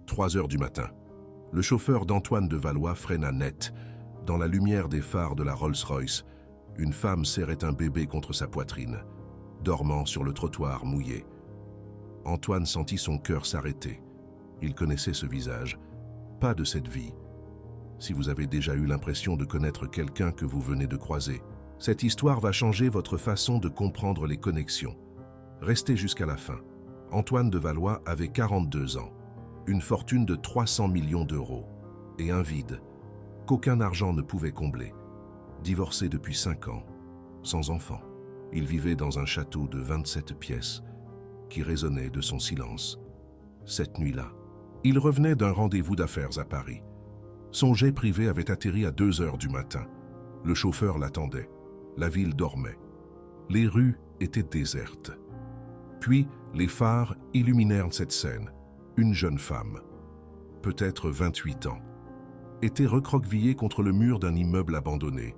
3 heures du matin. Le chauffeur d'Antoine de Valois freina net. Dans la lumière des phares de la Rolls-Royce, une femme serrait un bébé contre sa poitrine, dormant sur le trottoir mouillé. Antoine sentit son cœur s'arrêter. Il connaissait ce visage, pas de cette vie. Si vous avez déjà eu l'impression de connaître quelqu'un que vous venez de croiser, cette histoire va changer votre façon de comprendre les connexions. Restez jusqu'à la fin. Antoine de Valois avait 42 ans, une fortune de 300 millions d'euros et un vide qu'aucun argent ne pouvait combler. Divorcé depuis 5 ans, sans enfant, il vivait dans un château de 27 pièces qui résonnait de son silence. Cette nuit-là, il revenait d'un rendez-vous d'affaires à Paris. Son jet privé avait atterri à 2 heures du matin. Le chauffeur l'attendait. La ville dormait. Les rues étaient désertes. Puis, les phares illuminèrent cette scène. Une jeune femme, peut-être 28 ans, était recroquevillée contre le mur d'un immeuble abandonné.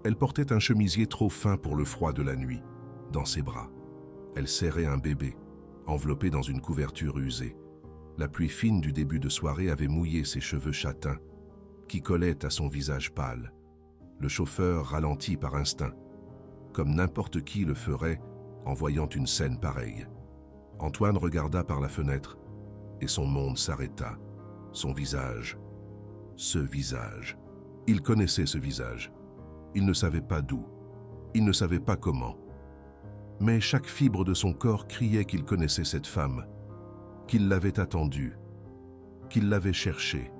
Elle portait un chemisier trop fin pour le froid de la nuit. Dans ses bras, elle serrait un bébé, enveloppé dans une couverture usée. La pluie fine du début de soirée avait mouillé ses cheveux châtains, qui collaient à son visage pâle. Le chauffeur ralentit par instinct, comme n'importe qui le ferait en voyant une scène pareille. Antoine regarda par la fenêtre, et son monde s'arrêta. Son visage, ce visage. Il connaissait ce visage. Il ne savait pas d'où. Il ne savait pas comment. Mais chaque fibre de son corps criait qu'il connaissait cette femme, qu'il l'avait attendue, qu'il l'avait cherchée.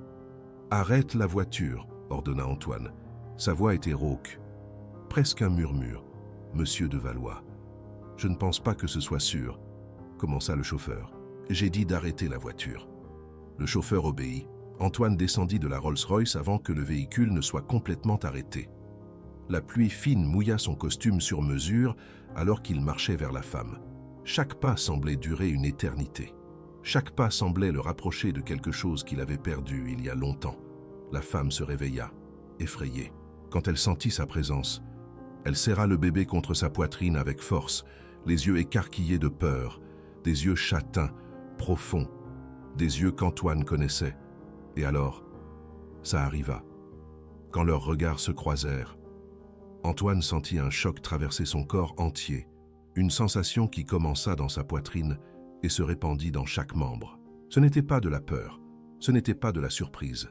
« Arrête la voiture », ordonna Antoine. Sa voix était rauque, presque un murmure. « Monsieur de Valois, je ne pense pas que ce soit sûr », commença le chauffeur. « J'ai dit d'arrêter la voiture. » Le chauffeur obéit. Antoine descendit de la Rolls-Royce avant que le véhicule ne soit complètement arrêté. La pluie fine mouilla son costume sur mesure alors qu'il marchait vers la femme. Chaque pas semblait durer une éternité. Chaque pas semblait le rapprocher de quelque chose qu'il avait perdu il y a longtemps. La femme se réveilla, effrayée. Quand elle sentit sa présence, elle serra le bébé contre sa poitrine avec force, les yeux écarquillés de peur, des yeux châtains, profonds, des yeux qu'Antoine connaissait. Et alors, ça arriva. Quand leurs regards se croisèrent, Antoine sentit un choc traverser son corps entier, une sensation qui commença dans sa poitrine et se répandit dans chaque membre. Ce n'était pas de la peur, ce n'était pas de la surprise,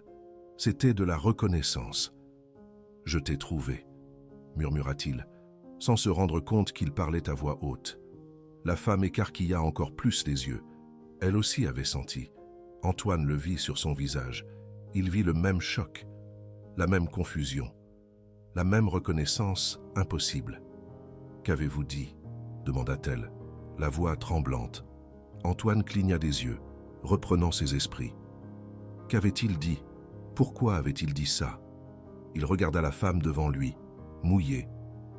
c'était de la reconnaissance. « Je t'ai trouvé », murmura-t-il, sans se rendre compte qu'il parlait à voix haute. La femme écarquilla encore plus les yeux. Elle aussi avait senti. Antoine le vit sur son visage. Il vit le même choc, la même confusion, la même reconnaissance impossible. « Qu'avez-vous dit ?» demanda-t-elle, la voix tremblante. Antoine cligna des yeux, reprenant ses esprits. Qu'avait-il dit? Pourquoi avait-il dit ça? Il regarda la femme devant lui, mouillée,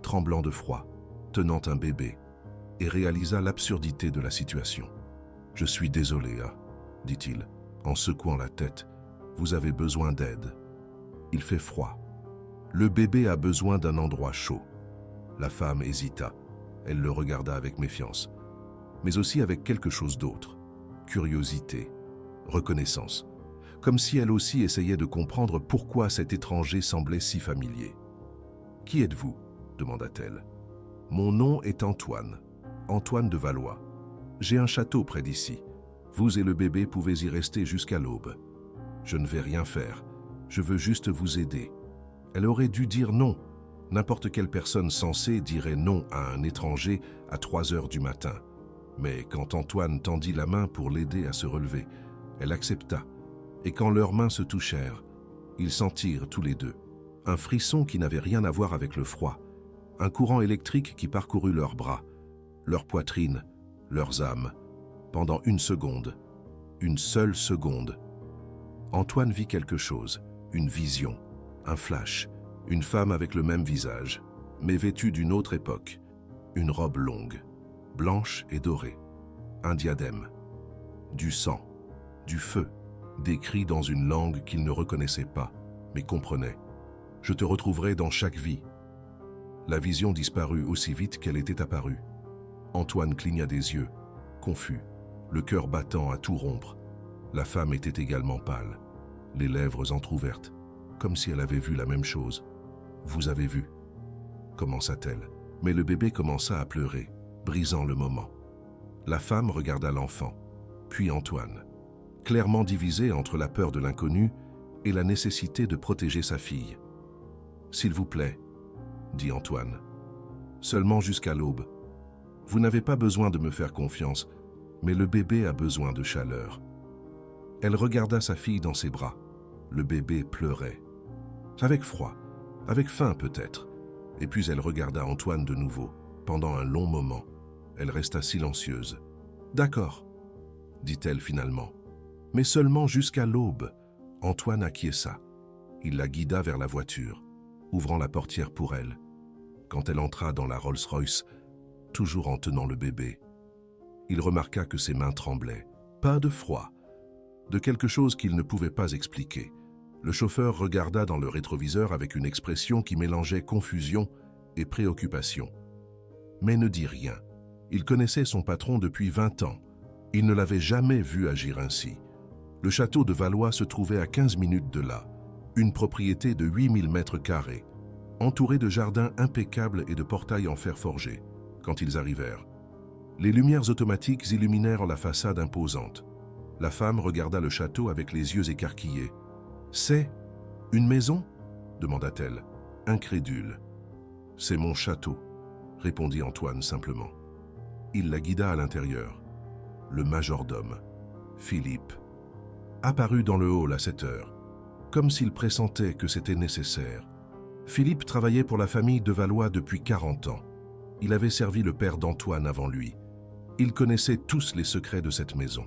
tremblant de froid, tenant un bébé, et réalisa l'absurdité de la situation. « Je suis désolé, hein, dit-il, en secouant la tête. Vous avez besoin d'aide. Il fait froid. Le bébé a besoin d'un endroit chaud. » La femme hésita. Elle le regarda avec méfiance, mais aussi avec quelque chose d'autre. Curiosité, reconnaissance, comme si elle aussi essayait de comprendre pourquoi cet étranger semblait si familier. « Qui êtes-vous » demanda-t-elle. « Mon nom est Antoine, Antoine de Valois. J'ai un château près d'ici. Vous et le bébé pouvez y rester jusqu'à l'aube. Je ne vais rien faire, je veux juste vous aider. » Elle aurait dû dire non. N'importe quelle personne sensée dirait non à un étranger à 3 heures du matin. Mais quand Antoine tendit la main pour l'aider à se relever, elle accepta. Et quand leurs mains se touchèrent, ils sentirent tous les deux un frisson qui n'avait rien à voir avec le froid, un courant électrique qui parcourut leurs bras, leur poitrine, leurs âmes. Pendant une seconde, une seule seconde, Antoine vit quelque chose, une vision, un flash, une femme avec le même visage, mais vêtue d'une autre époque, une robe longue, blanche et dorée, un diadème, du sang, du feu, des cris dans une langue qu'il ne reconnaissait pas, mais comprenait. « Je te retrouverai dans chaque vie. » La vision disparut aussi vite qu'elle était apparue. Antoine cligna des yeux, confus, le cœur battant à tout rompre. La femme était également pâle, les lèvres entr'ouvertes, comme si elle avait vu la même chose. « Vous avez vu ?» commença-t-elle. Mais le bébé commença à pleurer, brisant le moment. La femme regarda l'enfant, puis Antoine, clairement divisé entre la peur de l'inconnu et la nécessité de protéger sa fille. « S'il vous plaît, » dit Antoine, « seulement jusqu'à l'aube. Vous n'avez pas besoin de me faire confiance, mais le bébé a besoin de chaleur. » Elle regarda sa fille dans ses bras. Le bébé pleurait. Avec froid, avec faim peut-être. Et puis elle regarda Antoine de nouveau. Pendant un long moment, elle resta silencieuse. « D'accord, » dit-elle finalement. « Mais seulement jusqu'à l'aube. » Antoine acquiesça. Il la guida vers la voiture, ouvrant la portière pour elle. Quand elle entra dans la Rolls-Royce, toujours en tenant le bébé, il remarqua que ses mains tremblaient. Pas de froid, de quelque chose qu'il ne pouvait pas expliquer. Le chauffeur regarda dans le rétroviseur avec une expression qui mélangeait confusion et préoccupation. Mais ne dit rien. Il connaissait son patron depuis 20 ans. Il ne l'avait jamais vu agir ainsi. Le château de Valois se trouvait à 15 minutes de là, une propriété de 8000 mètres carrés, entourée de jardins impeccables et de portails en fer forgé. Quand ils arrivèrent, les lumières automatiques illuminèrent la façade imposante. La femme regarda le château avec les yeux écarquillés. « C'est une maison ?» demanda-t-elle, incrédule. « C'est mon château », répondit Antoine simplement. Il la guida à l'intérieur. Le majordome, Philippe, apparut dans le hall à 7 heures, comme s'il pressentait que c'était nécessaire. Philippe travaillait pour la famille de Valois depuis 40 ans. Il avait servi le père d'Antoine avant lui. Il connaissait tous les secrets de cette maison.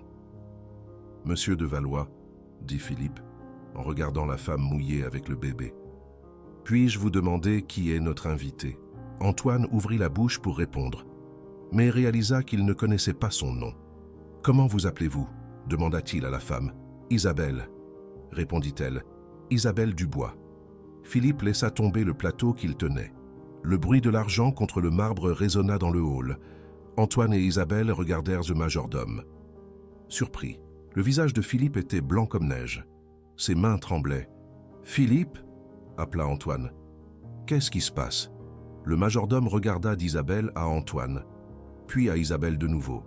« Monsieur de Valois, » dit Philippe, en regardant la femme mouillée avec le bébé. « Puis-je vous demander qui est notre invité ?» Antoine ouvrit la bouche pour répondre, mais réalisa qu'il ne connaissait pas son nom. « Comment vous appelez-vous » demanda-t-il à la femme. « Isabelle » répondit-elle. « Isabelle Dubois. » Philippe laissa tomber le plateau qu'il tenait. Le bruit de l'argent contre le marbre résonna dans le hall. Antoine et Isabelle regardèrent le majordome. Surpris, le visage de Philippe était blanc comme neige. Ses mains tremblaient. « Philippe » appela Antoine. « Qu'est-ce qui se passe ?» Le majordome regarda d'Isabelle à Antoine, puis à Isabelle de nouveau.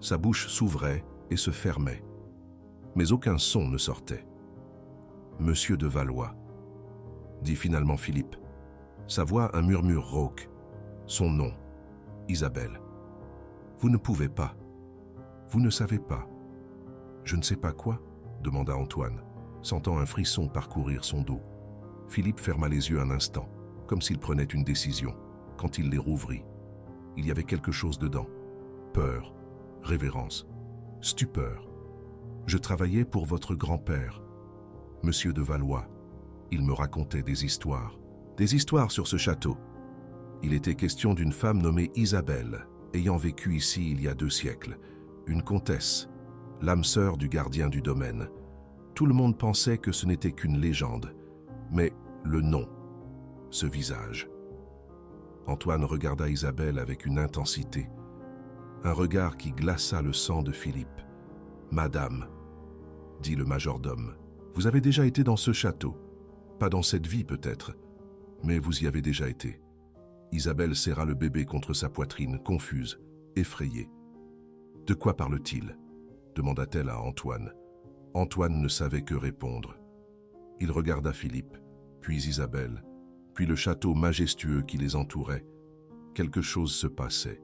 Sa bouche s'ouvrait et se fermait, mais aucun son ne sortait. « Monsieur de Valois » dit finalement Philippe. Sa voix un murmure rauque. Son nom, Isabelle. « Vous ne pouvez pas. Vous ne savez pas. »« Je ne sais pas quoi ?» demanda Antoine, sentant un frisson parcourir son dos. Philippe ferma les yeux un instant, comme s'il prenait une décision. Quand il les rouvrit, il y avait quelque chose dedans. Peur, révérence, stupeur. « Je travaillais pour votre grand-père, Monsieur de Valois. Il me racontait des histoires sur ce château. Il était question d'une femme nommée Isabelle, ayant vécu ici il y a 2 siècles, une comtesse, l'âme sœur du gardien du domaine. Tout le monde pensait que ce n'était qu'une légende, mais le nom, ce visage. » Antoine regarda Isabelle avec une intensité, un regard qui glaça le sang de Philippe. « Madame, » dit le majordome, « vous avez déjà été dans ce château. Pas dans cette vie peut-être, mais vous y avez déjà été. » Isabelle serra le bébé contre sa poitrine, confuse, effrayée. « De quoi parle-t-il » demanda-t-elle à Antoine. Antoine ne savait que répondre. Il regarda Philippe, puis Isabelle, puis le château majestueux qui les entourait. Quelque chose se passait,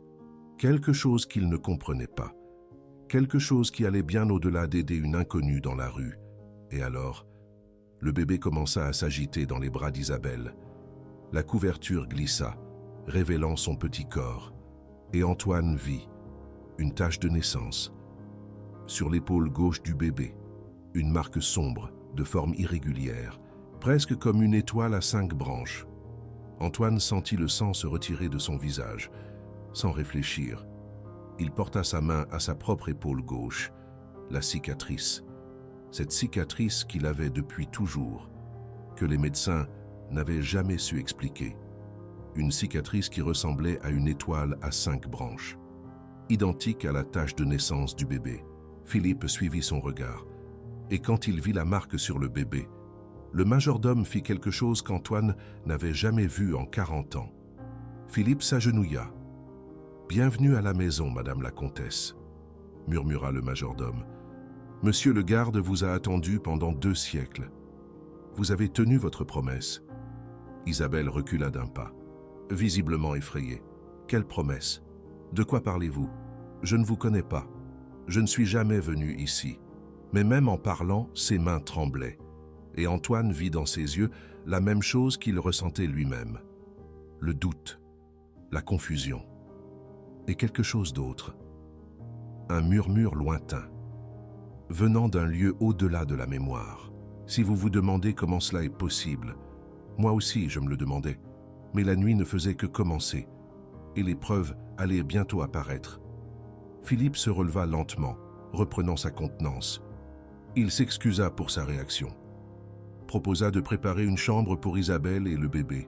quelque chose qu'il ne comprenait pas, quelque chose qui allait bien au-delà d'aider une inconnue dans la rue. Et alors, le bébé commença à s'agiter dans les bras d'Isabelle. La couverture glissa, révélant son petit corps, et Antoine vit une tache de naissance. Sur l'épaule gauche du bébé, une marque sombre, de forme irrégulière, presque comme une étoile à 5 branches. Antoine sentit le sang se retirer de son visage. Sans réfléchir, il porta sa main à sa propre épaule gauche, la cicatrice. Cette cicatrice qu'il avait depuis toujours, que les médecins n'avaient jamais su expliquer. Une cicatrice qui ressemblait à une étoile à 5 branches, identique à la tache de naissance du bébé. Philippe suivit son regard. Et quand il vit la marque sur le bébé, le majordome fit quelque chose qu'Antoine n'avait jamais vu en 40 ans. Philippe s'agenouilla. « Bienvenue à la maison, madame la comtesse », murmura le majordome. « Monsieur le garde vous a attendu pendant 2 siècles. Vous avez tenu votre promesse. » Isabelle recula d'un pas, visiblement effrayée. « Quelle promesse? De quoi parlez-vous? Je ne vous connais pas. Je ne suis jamais venu ici. » Mais même en parlant, ses mains tremblaient. Et Antoine vit dans ses yeux la même chose qu'il ressentait lui-même. Le doute, la confusion. Et quelque chose d'autre. Un murmure lointain, venant d'un lieu au-delà de la mémoire. Si vous vous demandez comment cela est possible, moi aussi je me le demandais, mais la nuit ne faisait que commencer, et les preuves allaient bientôt apparaître. Philippe se releva lentement, reprenant sa contenance. Il s'excusa pour sa réaction, proposa de préparer une chambre pour Isabelle et le bébé.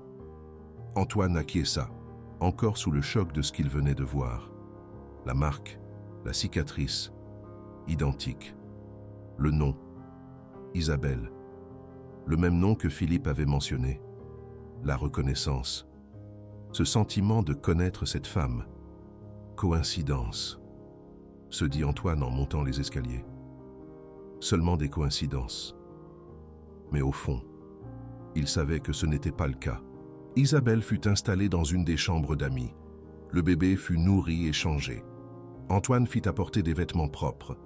Antoine acquiesça, encore sous le choc de ce qu'il venait de voir. La marque, la cicatrice, identique. Le nom, Isabelle. Le même nom que Philippe avait mentionné. La reconnaissance. Ce sentiment de connaître cette femme. Coïncidence, se dit Antoine en montant les escaliers. Seulement des coïncidences. Mais au fond, il savait que ce n'était pas le cas. Isabelle fut installée dans une des chambres d'amis. Le bébé fut nourri et changé. Antoine fit apporter des vêtements propres,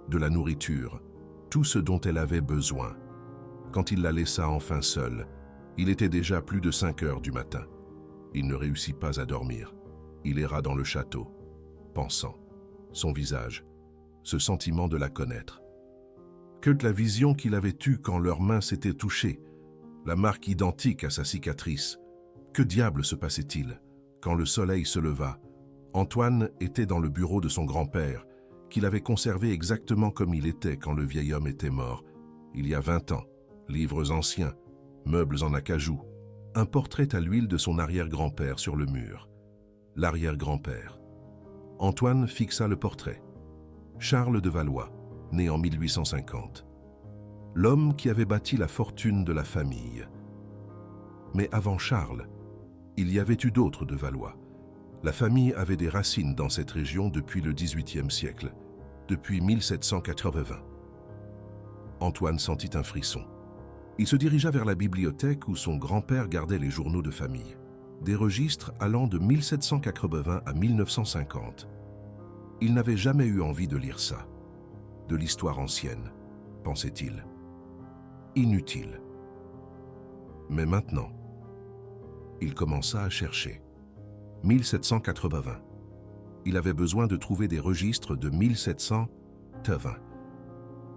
de la nourriture, tout ce dont elle avait besoin. Quand il la laissa enfin seule, il était déjà plus de 5 heures du matin. Il ne réussit pas à dormir. Il erra dans le château, pensant, son visage, ce sentiment de la connaître. Que de la vision qu'il avait eue quand leurs mains s'étaient touchées, la marque identique à sa cicatrice. Que diable se passait-il? Quand le soleil se leva, Antoine était dans le bureau de son grand-père, qu'il avait conservé exactement comme il était quand le vieil homme était mort, il y a 20 ans. Livres anciens, meubles en acajou, un portrait à l'huile de son arrière-grand-père sur le mur. L'arrière-grand-père. Antoine fixa le portrait. Charles de Valois, né en 1850. L'homme qui avait bâti la fortune de la famille. Mais avant Charles, il y avait eu d'autres de Valois. La famille avait des racines dans cette région depuis le XVIIIe siècle, depuis 1780. Antoine sentit un frisson. Il se dirigea vers la bibliothèque où son grand-père gardait les journaux de famille, des registres allant de 1780 à 1950. Il n'avait jamais eu envie de lire ça, de l'histoire ancienne, pensait-il. Inutile. Mais maintenant, il commença à chercher. 1780. Il avait besoin de trouver des registres de 1780.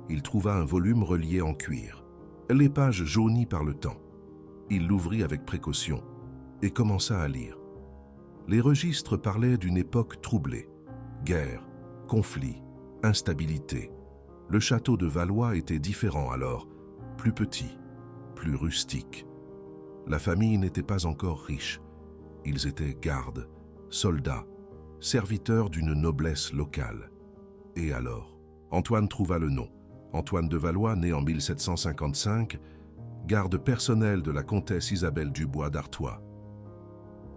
Il trouva un volume relié en cuir, les pages jaunies par le temps. Il l'ouvrit avec précaution et commença à lire. Les registres parlaient d'une époque troublée. Guerre, conflit, instabilité. Le château de Valois était différent alors, plus petit, plus rustique. La famille n'était pas encore riche. Ils étaient gardes, soldats, serviteurs d'une noblesse locale. Et alors, Antoine trouva le nom. Antoine de Valois, né en 1755, garde personnel de la comtesse Isabelle Dubois d'Artois.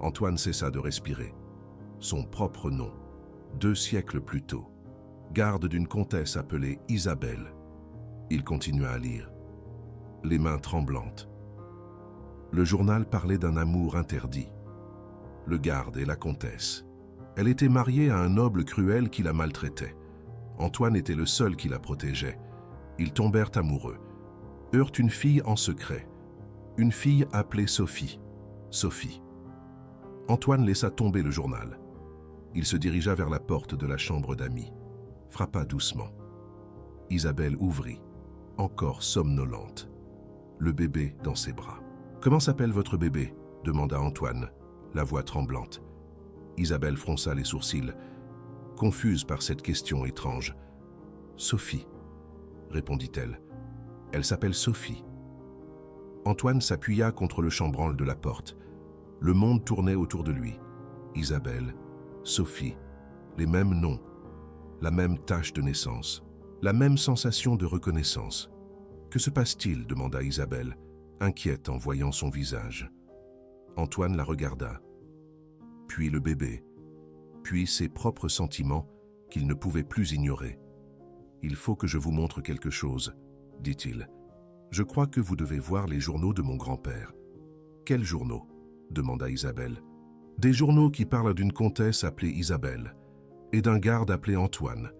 Antoine cessa de respirer. Son propre nom, 2 siècles plus tôt, garde d'une comtesse appelée Isabelle. Il continua à lire, les mains tremblantes. Le journal parlait d'un amour interdit. Le garde et la comtesse. Elle était mariée à un noble cruel qui la maltraitait. Antoine était le seul qui la protégeait. Ils tombèrent amoureux. Eurent une fille en secret. Une fille appelée Sophie. Sophie. Antoine laissa tomber le journal. Il se dirigea vers la porte de la chambre d'amis. Frappa doucement. Isabelle ouvrit, encore somnolente. Le bébé dans ses bras. « Comment s'appelle votre bébé ?» demanda Antoine, la voix tremblante. Isabelle fronça les sourcils, confuse par cette question étrange. « Sophie, » répondit-elle. « Elle s'appelle Sophie. » Antoine s'appuya contre le chambranle de la porte. Le monde tournait autour de lui. Isabelle, Sophie, les mêmes noms, la même tache de naissance, la même sensation de reconnaissance. Que se passe-t-il demanda Isabelle, inquiète en voyant son visage. Antoine la regarda, puis le bébé, puis ses propres sentiments qu'il ne pouvait plus ignorer. « Il faut que je vous montre quelque chose, dit-il. Je crois que vous devez voir les journaux de mon grand-père. »« Quels journaux ?» demanda Isabelle. « Des journaux qui parlent d'une comtesse appelée Isabelle, et d'un garde appelé Antoine,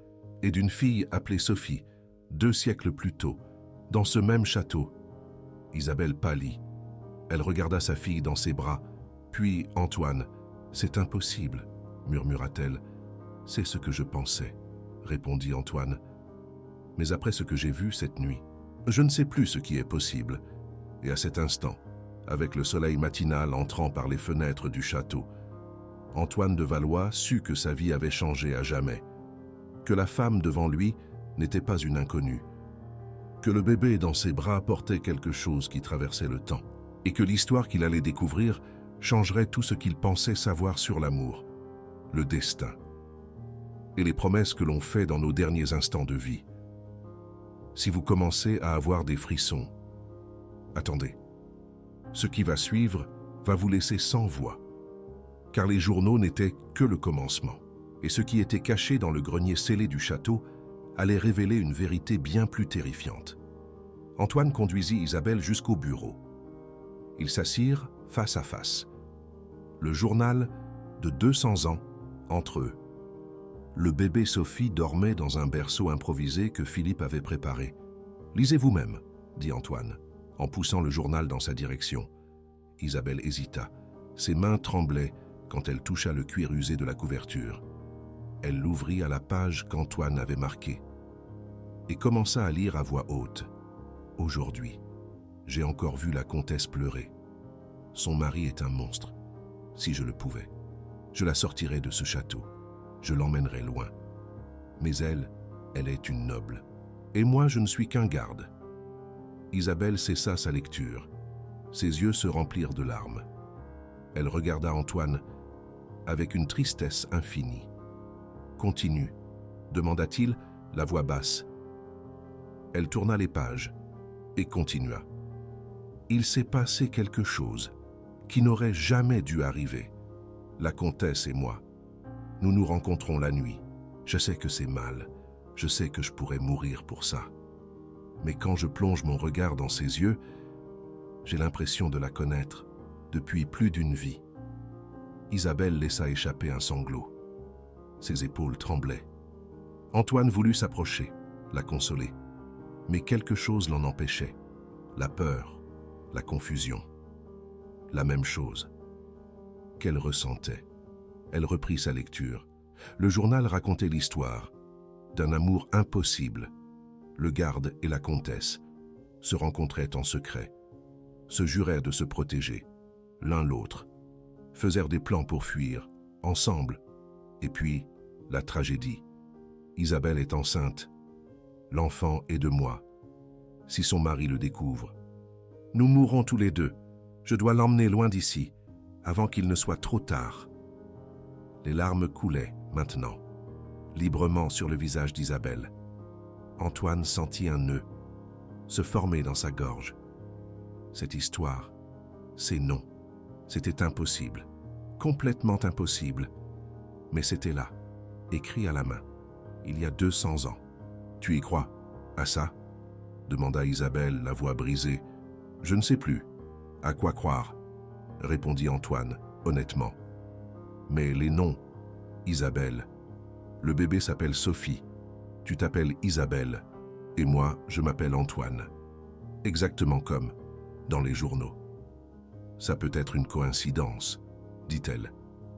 et d'une fille appelée Sophie, 2 siècles plus tôt, dans ce même château. » Isabelle pâlit. Elle regarda sa fille dans ses bras, puis Antoine. « C'est impossible, murmura-t-elle. « C'est ce que je pensais, répondit Antoine. Mais après ce que j'ai vu cette nuit, je ne sais plus ce qui est possible. » Et à cet instant, avec le soleil matinal entrant par les fenêtres du château, Antoine de Valois sut que sa vie avait changé à jamais, que la femme devant lui n'était pas une inconnue, que le bébé dans ses bras portait quelque chose qui traversait le temps, et que l'histoire qu'il allait découvrir changerait tout ce qu'il pensait savoir sur l'amour, le destin, et les promesses que l'on fait dans nos derniers instants de vie. Si vous commencez à avoir des frissons, attendez. Ce qui va suivre va vous laisser sans voix, car les journaux n'étaient que le commencement, et ce qui était caché dans le grenier scellé du château allait révéler une vérité bien plus terrifiante. Antoine conduisit Isabelle jusqu'au bureau. Ils s'assirent face à face. Le journal de 200 ans entre eux. Le bébé Sophie dormait dans un berceau improvisé que Philippe avait préparé. « Lisez vous-même », dit Antoine, en poussant le journal dans sa direction. Isabelle hésita. Ses mains tremblaient quand elle toucha le cuir usé de la couverture. Elle l'ouvrit à la page qu'Antoine avait marquée et commença à lire à voix haute. « Aujourd'hui, j'ai encore vu la comtesse pleurer. Son mari est un monstre. Si je le pouvais, je la sortirais de ce château. Je l'emmènerais loin. Mais elle est une noble. Et moi, je ne suis qu'un garde. » Isabelle cessa sa lecture. Ses yeux se remplirent de larmes. Elle regarda Antoine avec une tristesse infinie. « Continue, » demanda-t-il, la voix basse. Elle tourna les pages et continua. « Il s'est passé quelque chose qui n'aurait jamais dû arriver. La comtesse et moi, nous nous rencontrons la nuit. Je sais que c'est mal. Je sais que je pourrais mourir pour ça. Mais quand je plonge mon regard dans ses yeux, j'ai l'impression de la connaître depuis plus d'une vie. » Isabelle laissa échapper un sanglot. Ses épaules tremblaient. Antoine voulut s'approcher, la consoler. Mais quelque chose l'en empêchait. La peur, la confusion. La même chose qu'elle ressentait. Elle reprit sa lecture. Le journal racontait l'histoire d'un amour impossible. Le garde et la comtesse se rencontraient en secret, se jurèrent de se protéger, l'un l'autre, faisèrent des plans pour fuir, ensemble. Et puis, la tragédie. Isabelle est enceinte. L'enfant est de moi. Si son mari le découvre, nous mourrons tous les deux. Je dois l'emmener loin d'ici, avant qu'il ne soit trop tard. Les larmes coulaient, maintenant, librement sur le visage d'Isabelle. Antoine sentit un nœud se former dans sa gorge. Cette histoire, ces noms, c'était impossible, complètement impossible. Mais c'était là, écrit à la main, il y a 200 ans. « Tu y crois, à ça ?» demanda Isabelle, la voix brisée. « Je ne sais plus. À quoi croire ?» répondit Antoine, honnêtement. « Mais les noms, Isabelle. Le bébé s'appelle Sophie. Tu t'appelles Isabelle. Et moi, je m'appelle Antoine. Exactement comme dans les journaux. »« Ça peut être une coïncidence, » dit-elle.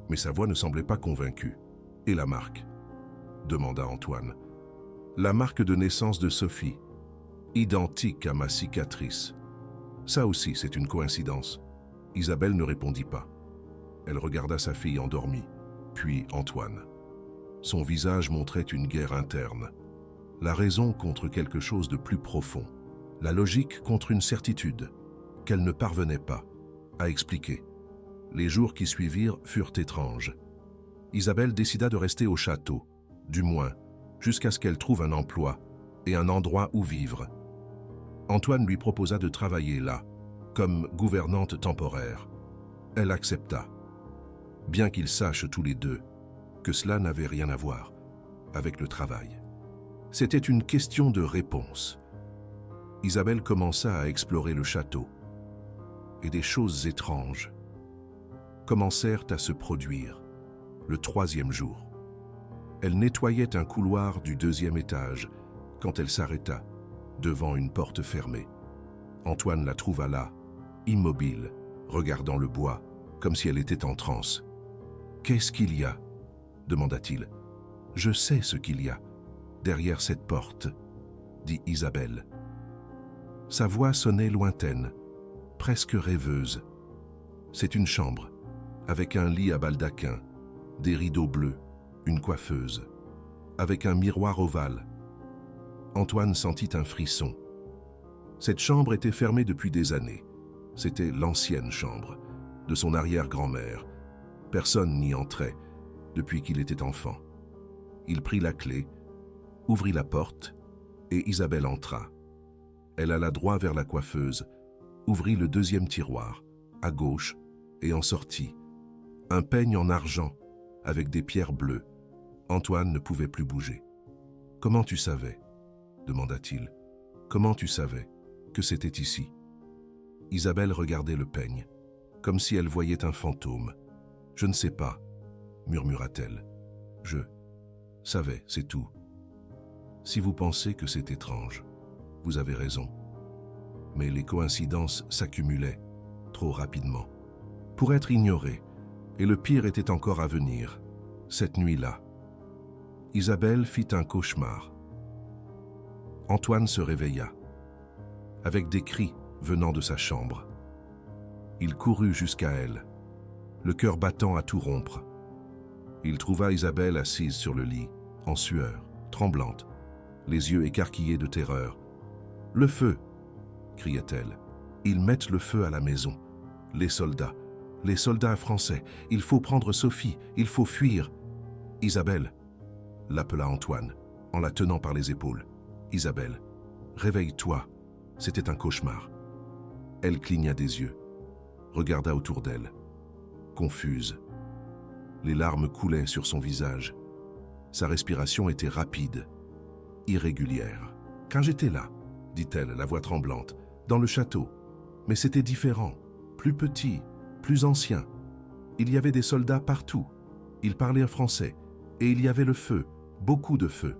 Mais sa voix ne semblait pas convaincue. « Et la marque ?» demanda Antoine. « La marque de naissance de Sophie, identique à ma cicatrice. Ça aussi, c'est une coïncidence. » Isabelle ne répondit pas. Elle regarda sa fille endormie, puis Antoine. Son visage montrait une guerre interne. La raison contre quelque chose de plus profond. La logique contre une certitude qu'elle ne parvenait pas à expliquer. Les jours qui suivirent furent étranges. Isabelle décida de rester au château, du moins, jusqu'à ce qu'elle trouve un emploi et un endroit où vivre. Antoine lui proposa de travailler là, comme gouvernante temporaire. Elle accepta, bien qu'ils sachent tous les deux que cela n'avait rien à voir avec le travail. C'était une question de réponse. Isabelle commença à explorer le château, et des choses étranges commencèrent à se produire le 3e jour. Elle nettoyait un couloir du 2e étage quand elle s'arrêta devant une porte fermée. Antoine la trouva là, immobile, regardant le bois, comme si elle était en transe. « Qu'est-ce qu'il y a » demanda-t-il. « Je sais ce qu'il y a derrière cette porte, » dit Isabelle. Sa voix sonnait lointaine, presque rêveuse. C'est une chambre, avec un lit à baldaquin, des rideaux bleus, une coiffeuse, avec un miroir ovale. Antoine sentit un frisson. Cette chambre était fermée depuis des années. C'était l'ancienne chambre de son arrière-grand-mère. Personne n'y entrait depuis qu'il était enfant. Il prit la clé, ouvrit la porte et Isabelle entra. Elle alla droit vers la coiffeuse, ouvrit le 2e tiroir, à gauche, et en sortit. Un peigne en argent, avec des pierres bleues. Antoine ne pouvait plus bouger. « Comment tu savais ?» demanda-t-il. « Comment tu savais que c'était ici ?» Isabelle regardait le peigne, comme si elle voyait un fantôme. « Je ne sais pas, » murmura-t-elle. « Je savais, c'est tout. Si vous pensez que c'est étrange, vous avez raison. Mais les coïncidences s'accumulaient trop rapidement pour être ignorées, et le pire était encore à venir, cette nuit-là. Isabelle fit un cauchemar. Antoine se réveilla, avec des cris venant de sa chambre. Il courut jusqu'à elle, le cœur battant à tout rompre. Il trouva Isabelle assise sur le lit, en sueur, tremblante, les yeux écarquillés de terreur. « Le feu !» criait-elle. « Ils mettent le feu à la maison. Les soldats français. Il faut prendre Sophie, il faut fuir. » « Isabelle !» l'appela Antoine, en la tenant par les épaules. « Isabelle, réveille-toi, c'était un cauchemar. » Elle cligna des yeux, regarda autour d'elle, confuse. Les larmes coulaient sur son visage. Sa respiration était rapide, irrégulière. « Quand j'étais là, » dit-elle, la voix tremblante, « dans le château. Mais c'était différent, plus petit, plus ancien. Il y avait des soldats partout. Ils parlaient français. Et il y avait le feu, beaucoup de feu. »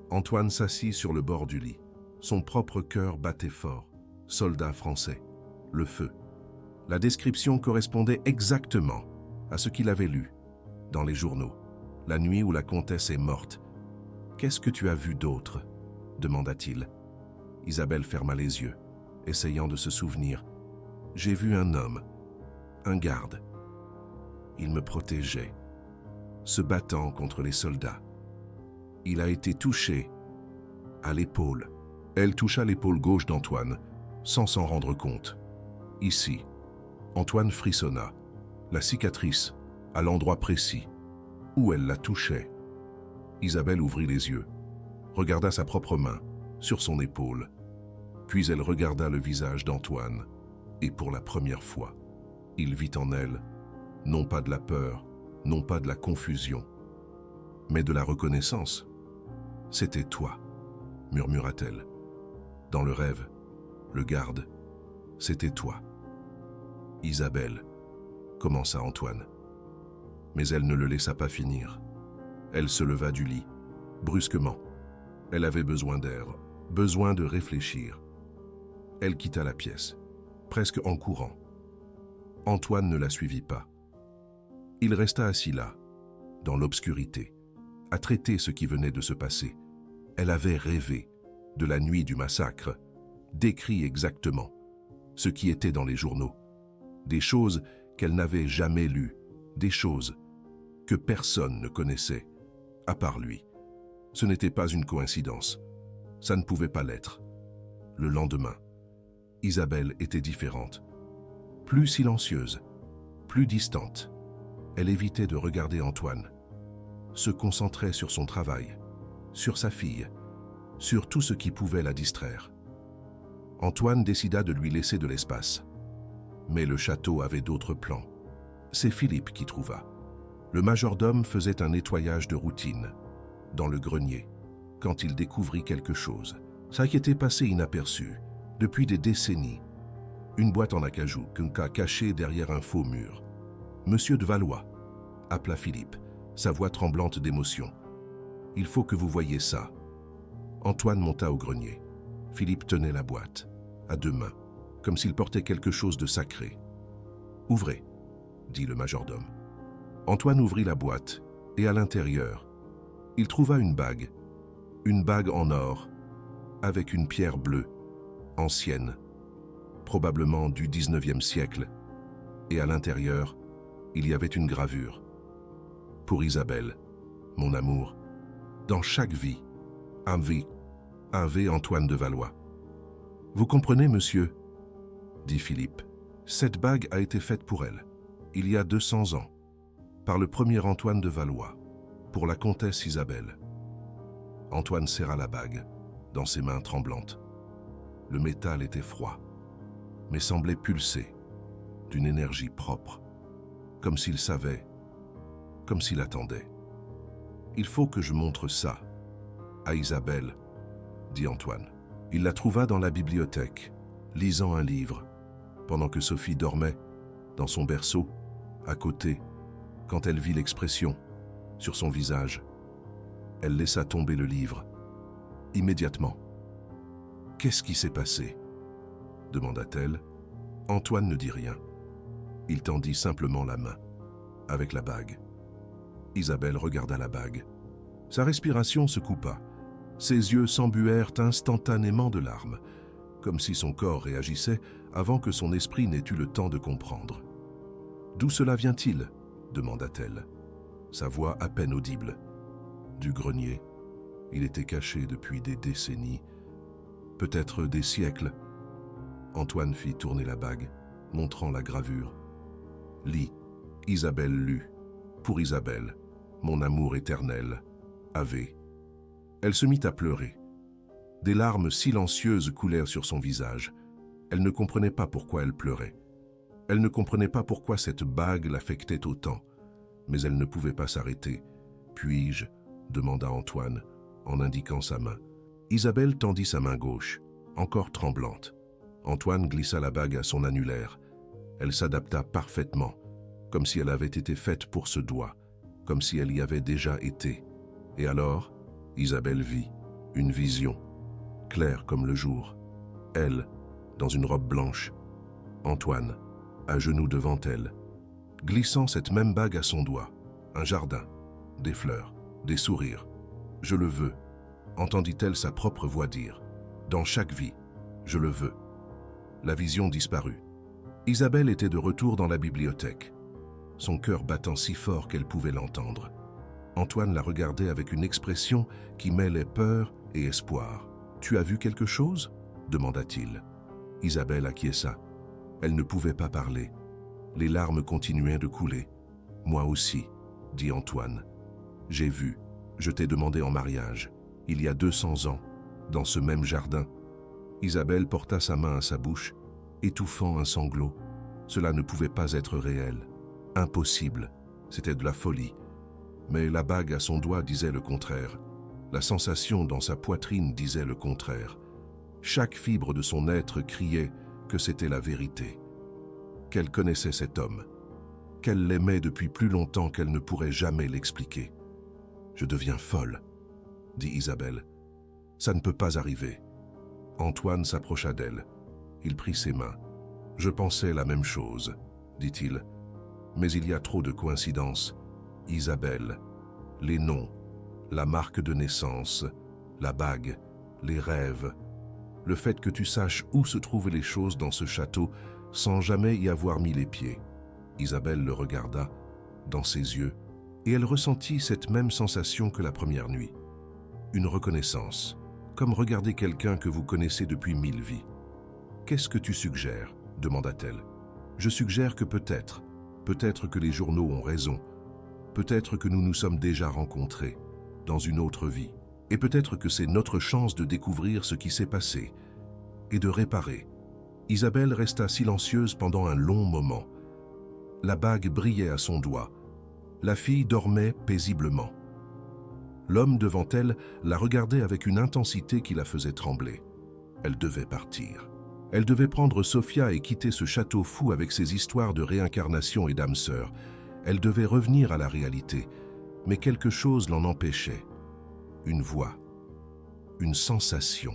Antoine s'assit sur le bord du lit. Son propre cœur battait fort. Soldat français, le feu. La description correspondait exactement à ce qu'il avait lu dans les journaux, la nuit où la comtesse est morte. « Qu'est-ce que tu as vu d'autre » demanda-t-il. Isabelle ferma les yeux, essayant de se souvenir. « J'ai vu un homme, un garde. Il me protégeait, se battant contre les soldats. Il a été touché à l'épaule. » Elle toucha l'épaule gauche d'Antoine, sans s'en rendre compte. « Ici. » Antoine frissonna. La cicatrice, à l'endroit précis, où elle la touchait. Isabelle ouvrit les yeux, regarda sa propre main, sur son épaule. Puis elle regarda le visage d'Antoine, et pour la première fois, il vit en elle, non pas de la peur, non pas de la confusion, mais de la reconnaissance. « C'était toi, » murmura-t-elle. Dans le rêve, le garde, c'était toi. « Isabelle, » commença Antoine. Mais elle ne le laissa pas finir. Elle se leva du lit, brusquement. Elle avait besoin d'air, besoin de réfléchir. Elle quitta la pièce, presque en courant. Antoine ne la suivit pas. Il resta assis là, dans l'obscurité, à traiter ce qui venait de se passer. Elle avait rêvé de la nuit du massacre, décrit exactement ce qui était dans les journaux, des choses qu'elle n'avait jamais lues, des choses que personne ne connaissait, à part lui. Ce n'était pas une coïncidence, ça ne pouvait pas l'être. Le lendemain, Isabelle était différente, plus silencieuse, plus distante. Elle évitait de regarder Antoine, se concentrait sur son travail, sur sa fille, sur tout ce qui pouvait la distraire. Antoine décida de lui laisser de l'espace. Mais le château avait d'autres plans. C'est Philippe qui trouva. Le majordome faisait un nettoyage de routine, dans le grenier, quand il découvrit quelque chose. Ça qui était passé inaperçu, depuis des décennies. Une boîte en acajou, cachée derrière un faux mur. Monsieur de Valois, appela Philippe, sa voix tremblante d'émotion. Il faut que vous voyiez ça. Antoine monta au grenier. Philippe tenait la boîte, à deux mains, comme s'il portait quelque chose de sacré. Ouvrez, dit le majordome. Antoine ouvrit la boîte, et à l'intérieur, il trouva une bague en or, avec une pierre bleue, ancienne, probablement du 19e siècle, et à l'intérieur, il y avait une gravure. Pour Isabelle, mon amour, dans chaque vie, un V Antoine de Valois. Vous comprenez, monsieur, dit Philippe. Cette bague a été faite pour elle, il y a 200 ans, par le premier Antoine de Valois, pour la comtesse Isabelle. Antoine serra la bague, dans ses mains tremblantes. Le métal était froid, mais semblait pulser, d'une énergie propre, comme s'il savait, comme s'il attendait. Il faut que je montre ça à Isabelle, dit Antoine. Il la trouva dans la bibliothèque, lisant un livre, pendant que Sophie dormait, dans son berceau, à côté, quand elle vit l'expression sur son visage. Elle laissa tomber le livre, immédiatement. « Qu'est-ce qui s'est passé ?» demanda-t-elle. Antoine ne dit rien. Il tendit simplement la main, avec la bague. Isabelle regarda la bague. Sa respiration se coupa. Ses yeux s'embuèrent instantanément de larmes, comme si son corps réagissait avant que son esprit n'ait eu le temps de comprendre. « D'où cela vient-il » demanda-t-elle, sa voix à peine audible. Du grenier. Il était caché depuis des décennies, peut-être des siècles. Antoine fit tourner la bague, montrant la gravure. « Lis. » Isabelle lut. « Pour Isabelle, mon amour éternel. Ave. » Elle se mit à pleurer. Des larmes silencieuses coulèrent sur son visage. Elle ne comprenait pas pourquoi elle pleurait. Elle ne comprenait pas pourquoi cette bague l'affectait autant. Mais elle ne pouvait pas s'arrêter. « Puis-je » demanda Antoine, en indiquant sa main. Isabelle tendit sa main gauche, encore tremblante. Antoine glissa la bague à son annulaire. Elle s'adapta parfaitement, comme si elle avait été faite pour ce doigt, comme si elle y avait déjà été. Et alors, Isabelle vit une vision, claire comme le jour. Elle, dans une robe blanche. Antoine, à genoux devant elle, glissant cette même bague à son doigt. Un jardin, des fleurs, des sourires. « Je le veux », entendit-elle sa propre voix dire. « Dans chaque vie, je le veux. » La vision disparut. Isabelle était de retour dans la bibliothèque, son cœur battant si fort qu'elle pouvait l'entendre. Antoine la regardait avec une expression qui mêlait peur et espoir. « Tu as vu quelque chose ?» demanda-t-il. Isabelle acquiesça. Elle ne pouvait pas parler. Les larmes continuaient de couler. « Moi aussi », dit Antoine. « J'ai vu, je t'ai demandé en mariage, il y a 200 ans, dans ce même jardin. » Isabelle porta sa main à sa bouche, étouffant un sanglot. Cela ne pouvait pas être réel. Impossible, c'était de la folie. Mais la bague à son doigt disait le contraire. La sensation dans sa poitrine disait le contraire. Chaque fibre de son être criait que c'était la vérité. Qu'elle connaissait cet homme, qu'elle l'aimait depuis plus longtemps qu'elle ne pourrait jamais l'expliquer. « Je deviens folle », dit Isabelle. « Ça ne peut pas arriver. » Antoine s'approcha d'elle. Il prit ses mains. « Je pensais la même chose, » dit-il. « Mais il y a trop de coïncidences. Isabelle, les noms, la marque de naissance, la bague, les rêves, le fait que tu saches où se trouvent les choses dans ce château sans jamais y avoir mis les pieds. » Isabelle le regarda, dans ses yeux, et elle ressentit cette même sensation que la première nuit. Une reconnaissance, comme regarder quelqu'un que vous connaissez depuis 1000 vies. « Qu'est-ce que tu suggères ?» demanda-t-elle. « Je suggère que peut-être que les journaux ont raison, peut-être que nous nous sommes déjà rencontrés, dans une autre vie, et peut-être que c'est notre chance de découvrir ce qui s'est passé. et de réparer. Isabelle resta silencieuse pendant un long moment. La bague brillait à son doigt. La fille dormait paisiblement. L'homme devant elle la regardait avec une intensité qui la faisait trembler. Elle devait partir. Elle devait prendre Sophia et quitter ce château fou avec ses histoires de réincarnation et d'âme sœur. Elle devait revenir à la réalité, mais quelque chose l'en empêchait. Une voix, une sensation,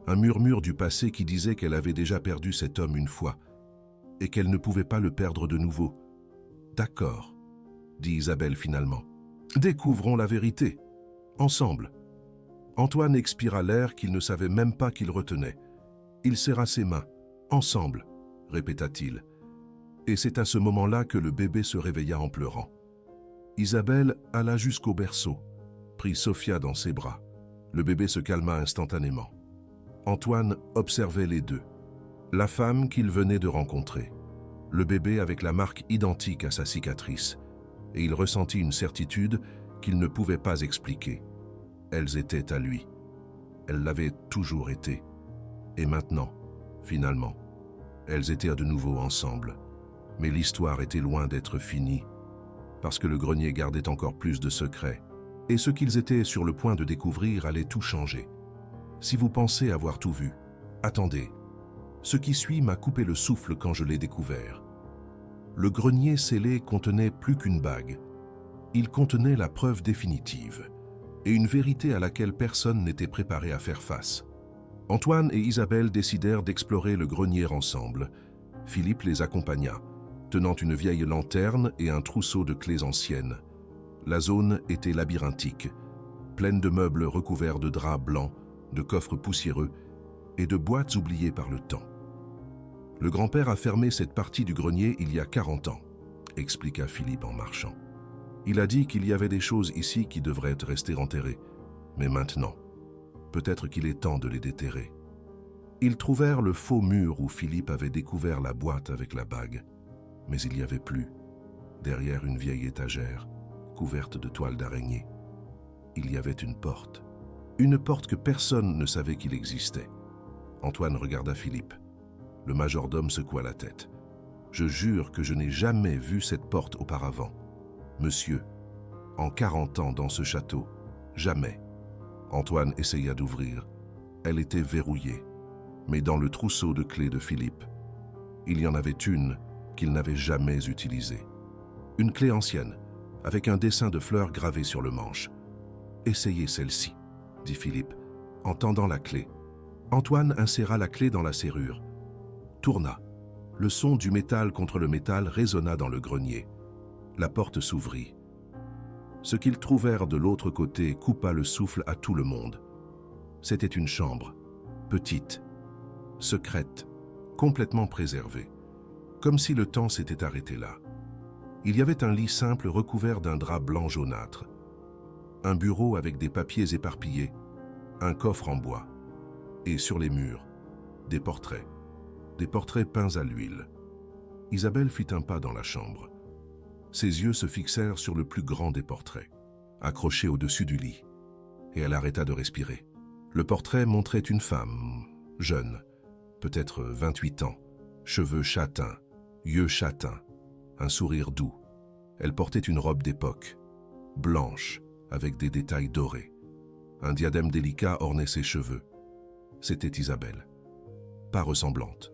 un murmure du passé qui disait qu'elle avait déjà perdu cet homme une fois et qu'elle ne pouvait pas le perdre de nouveau. « D'accord », dit Isabelle finalement. « Découvrons la vérité, ensemble. » Antoine expira l'air qu'il ne savait même pas qu'il retenait. Il serra ses mains. « Ensemble », répéta-t-il. Et c'est à ce moment-là que le bébé se réveilla en pleurant. Isabelle alla jusqu'au berceau, prit Sophia dans ses bras. Le bébé se calma instantanément. Antoine observait les deux. La femme qu'il venait de rencontrer, le bébé avec la marque identique à sa cicatrice, et il ressentit une certitude qu'il ne pouvait pas expliquer. Elles étaient à lui. Elles l'avaient toujours été. Et maintenant, finalement, elles étaient de nouveau ensemble. Mais l'histoire était loin d'être finie, parce que le grenier gardait encore plus de secrets, et ce qu'ils étaient sur le point de découvrir allait tout changer. Si vous pensez avoir tout vu, attendez. Ce qui suit m'a coupé le souffle quand je l'ai découvert. Le grenier scellé contenait plus qu'une bague. Il contenait la preuve définitive, et une vérité à laquelle personne n'était préparé à faire face. Antoine et Isabelle décidèrent d'explorer le grenier ensemble. Philippe les accompagna, tenant une vieille lanterne et un trousseau de clés anciennes. La zone était labyrinthique, pleine de meubles recouverts de draps blancs, de coffres poussiéreux et de boîtes oubliées par le temps. Le grand-père a fermé cette partie du grenier il y a 40 ans, expliqua Philippe en marchant. Il a dit qu'il y avait des choses ici qui devraient rester enterrées, mais maintenant, peut-être qu'il est temps de les déterrer. Ils trouvèrent le faux mur où Philippe avait découvert la boîte avec la bague, mais il n'y avait plus, derrière une vieille étagère, couverte de toiles d'araignée. Il y avait une porte que personne ne savait qu'il existait. Antoine regarda Philippe. Le majordome secoua la tête. « Je jure que je n'ai jamais vu cette porte auparavant. Monsieur, en 40 ans dans ce château, jamais. » Antoine essaya d'ouvrir. Elle était verrouillée. Mais dans le trousseau de clés de Philippe, il y en avait une qu'il n'avait jamais utilisée. Une clé ancienne, avec un dessin de fleurs gravé sur le manche. « Essayez celle-ci, » dit Philippe, en tendant la clé. Antoine inséra la clé dans la serrure. Tourna. Le son du métal contre le métal résonna dans le grenier. La porte s'ouvrit. Ce qu'ils trouvèrent de l'autre côté coupa le souffle à tout le monde. C'était une chambre, petite, secrète, complètement préservée, comme si le temps s'était arrêté là. Il y avait un lit simple recouvert d'un drap blanc jaunâtre, un bureau avec des papiers éparpillés, un coffre en bois, et sur les murs, des portraits peints à l'huile. Isabelle fit un pas dans la chambre. Ses yeux se fixèrent sur le plus grand des portraits, accroché au-dessus du lit, et elle arrêta de respirer. Le portrait montrait une femme, jeune, peut-être 28 ans, cheveux châtains, yeux châtains, un sourire doux. Elle portait une robe d'époque, blanche, avec des détails dorés. Un diadème délicat ornait ses cheveux. C'était Isabelle. Pas ressemblante,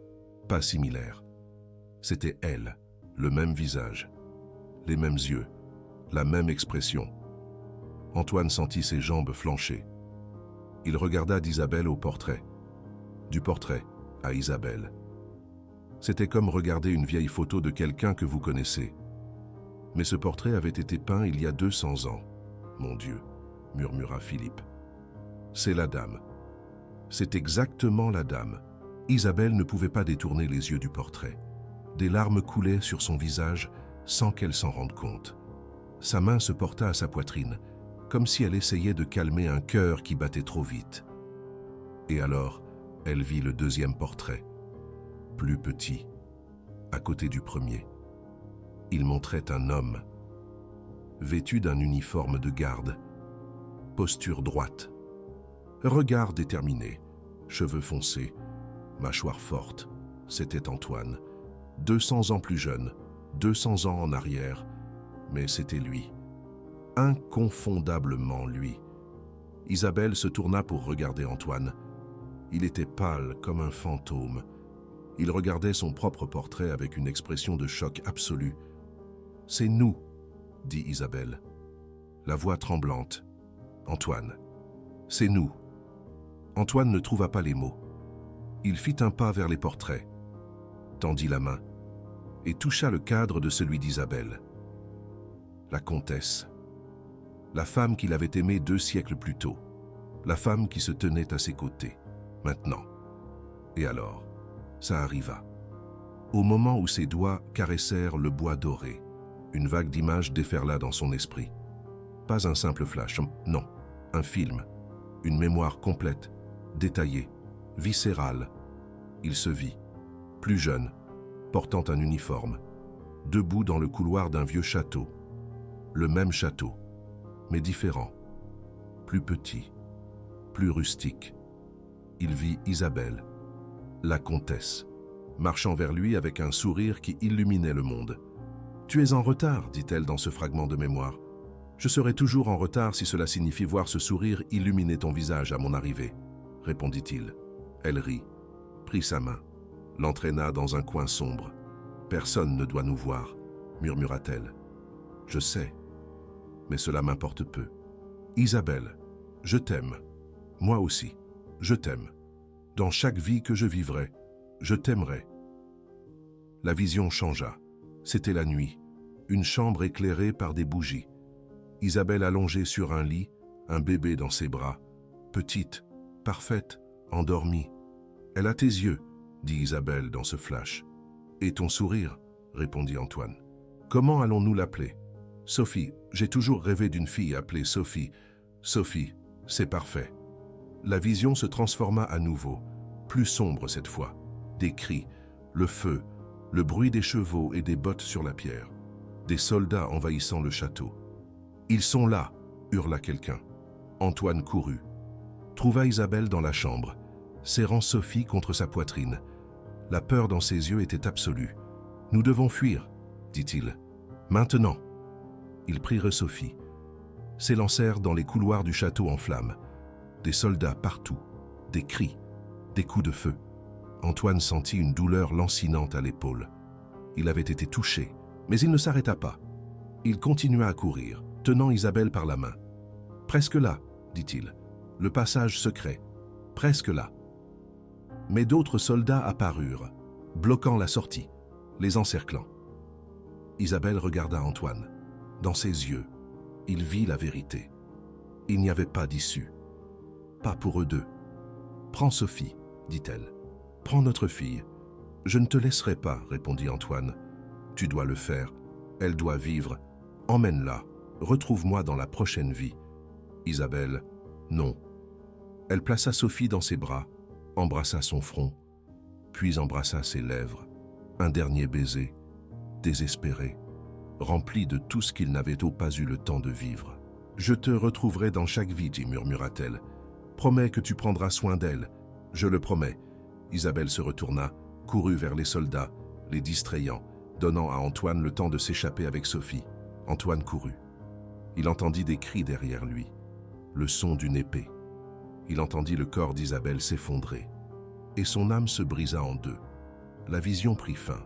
pas similaire. C'était elle, le même visage, les mêmes yeux, la même expression. Antoine sentit ses jambes flancher. Il regarda d'Isabelle au portrait, du portrait à Isabelle. C'était comme regarder une vieille photo de quelqu'un que vous connaissez. Mais ce portrait avait été peint il y a 200 ans. « Mon Dieu », murmura Philippe. « C'est la dame. C'est exactement la dame. » Isabelle ne pouvait pas détourner les yeux du portrait. Des larmes coulaient sur son visage sans qu'elle s'en rende compte. Sa main se porta à sa poitrine, comme si elle essayait de calmer un cœur qui battait trop vite. Et alors, elle vit le deuxième portrait, plus petit, à côté du premier. Il montrait un homme, vêtu d'un uniforme de garde, posture droite, regard déterminé, cheveux foncés, mâchoire forte. C'était Antoine. 200 ans plus jeune, 200 ans en arrière, mais c'était lui. Inconfondablement lui. Isabelle se tourna pour regarder Antoine. Il était pâle comme un fantôme. Il regardait son propre portrait avec une expression de choc absolu. « C'est nous », dit Isabelle. La voix tremblante. « Antoine, c'est nous ». Antoine ne trouva pas les mots. Il fit un pas vers les portraits, tendit la main et toucha le cadre de celui d'Isabelle. La comtesse, la femme qu'il avait aimée 2 siècles plus tôt, la femme qui se tenait à ses côtés, maintenant. Et alors, ça arriva. Au moment où ses doigts caressèrent le bois doré, une vague d'images déferla dans son esprit. Pas un simple flash, non, un film, une mémoire complète, détaillée, viscérale. Il se vit, plus jeune, portant un uniforme, debout dans le couloir d'un vieux château. Le même château, mais différent, plus petit, plus rustique. Il vit Isabelle, la comtesse, marchant vers lui avec un sourire qui illuminait le monde. « Tu es en retard », dit-elle dans ce fragment de mémoire. « Je serai toujours en retard si cela signifie voir ce sourire illuminer ton visage à mon arrivée, » répondit-il. Elle rit, prit sa main, l'entraîna dans un coin sombre. « Personne ne doit nous voir », murmura-t-elle. « Je sais, mais cela m'importe peu. Isabelle, je t'aime. Moi aussi, je t'aime. Dans chaque vie que je vivrai, je t'aimerai. » La vision changea. C'était la nuit, une chambre éclairée par des bougies. Isabelle allongée sur un lit, un bébé dans ses bras, petite, parfaite, endormie. « Elle a tes yeux », dit Isabelle dans ce flash. « Et ton sourire », répondit Antoine. « Comment allons-nous l'appeler ? Sophie, j'ai toujours rêvé d'une fille appelée Sophie. Sophie, c'est parfait. » La vision se transforma à nouveau, plus sombre cette fois. Des cris, le feu, le bruit des chevaux et des bottes sur la pierre. Des soldats envahissant le château. « Ils sont là !» hurla quelqu'un. Antoine courut, trouva Isabelle dans la chambre, serrant Sophie contre sa poitrine. La peur dans ses yeux était absolue. « Nous devons fuir !» dit-il. « Maintenant !» Ils prirent Sophie, s'élancèrent dans les couloirs du château en flammes. Des soldats partout, des cris, des coups de feu. Antoine sentit une douleur lancinante à l'épaule. Il avait été touché, mais il ne s'arrêta pas. Il continua à courir, tenant Isabelle par la main. « Presque là », dit-il. « Le passage secret. Presque là. » Mais d'autres soldats apparurent, bloquant la sortie, les encerclant. Isabelle regarda Antoine. Dans ses yeux, il vit la vérité. Il n'y avait pas d'issue. Pas pour eux deux. « Prends Sophie, » dit-elle. « Prends notre fille. »« Je ne te laisserai pas, » répondit Antoine. « Tu dois le faire. Elle doit vivre. Emmène-la. Retrouve-moi dans la prochaine vie. » Isabelle, non. Elle plaça Sophie dans ses bras, embrassa son front, puis embrassa ses lèvres. Un dernier baiser, désespéré, rempli de tout ce qu'il n'avait pas eu le temps de vivre. « Je te retrouverai dans chaque vie, » murmura-t-elle. « Promets que tu prendras soin d'elle. Je le promets. » Isabelle se retourna, courut vers les soldats, les distrayant, donnant à Antoine le temps de s'échapper avec Sophie. Antoine courut. Il entendit des cris derrière lui, le son d'une épée. Il entendit le corps d'Isabelle s'effondrer, et son âme se brisa en deux. La vision prit fin.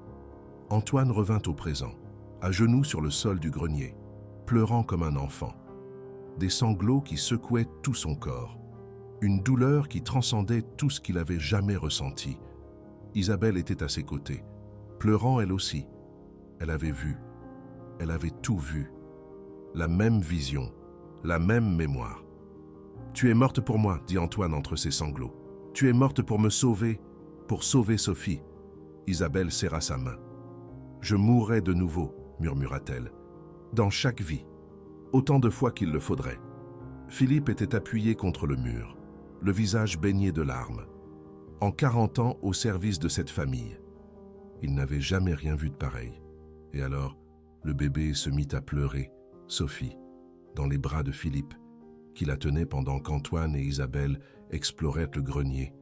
Antoine revint au présent, à genoux sur le sol du grenier, pleurant comme un enfant. Des sanglots qui secouaient tout son corps. Une douleur qui transcendait tout ce qu'il avait jamais ressenti. Isabelle était à ses côtés, pleurant elle aussi. Elle avait vu, elle avait tout vu. La même vision, la même mémoire. « Tu es morte pour moi, » dit Antoine entre ses sanglots. « Tu es morte pour me sauver, pour sauver Sophie. » Isabelle serra sa main. « Je mourrai de nouveau, » murmura-t-elle. « Dans chaque vie, autant de fois qu'il le faudrait. » Philippe était appuyé contre le mur, le visage baigné de larmes. En 40 ans au service de cette famille. Il n'avait jamais rien vu de pareil. Et alors, le bébé se mit à pleurer, Sophie, dans les bras de Philippe, qui la tenait pendant qu'Antoine et Isabelle exploraient le grenier.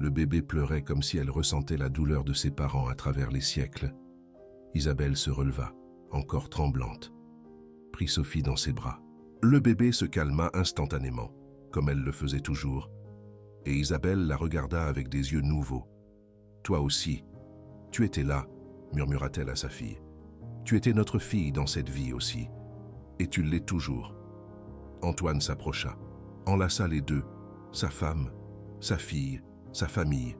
Le bébé pleurait comme si elle ressentait la douleur de ses parents à travers les siècles. Isabelle se releva, encore tremblante, prit Sophie dans ses bras. Le bébé se calma instantanément, comme elle le faisait toujours, et Isabelle la regarda avec des yeux nouveaux. « Toi aussi, tu étais là, » murmura-t-elle à sa fille. « Tu étais notre fille dans cette vie aussi, et tu l'es toujours. » Antoine s'approcha, enlaça les deux, sa femme, sa fille, sa famille,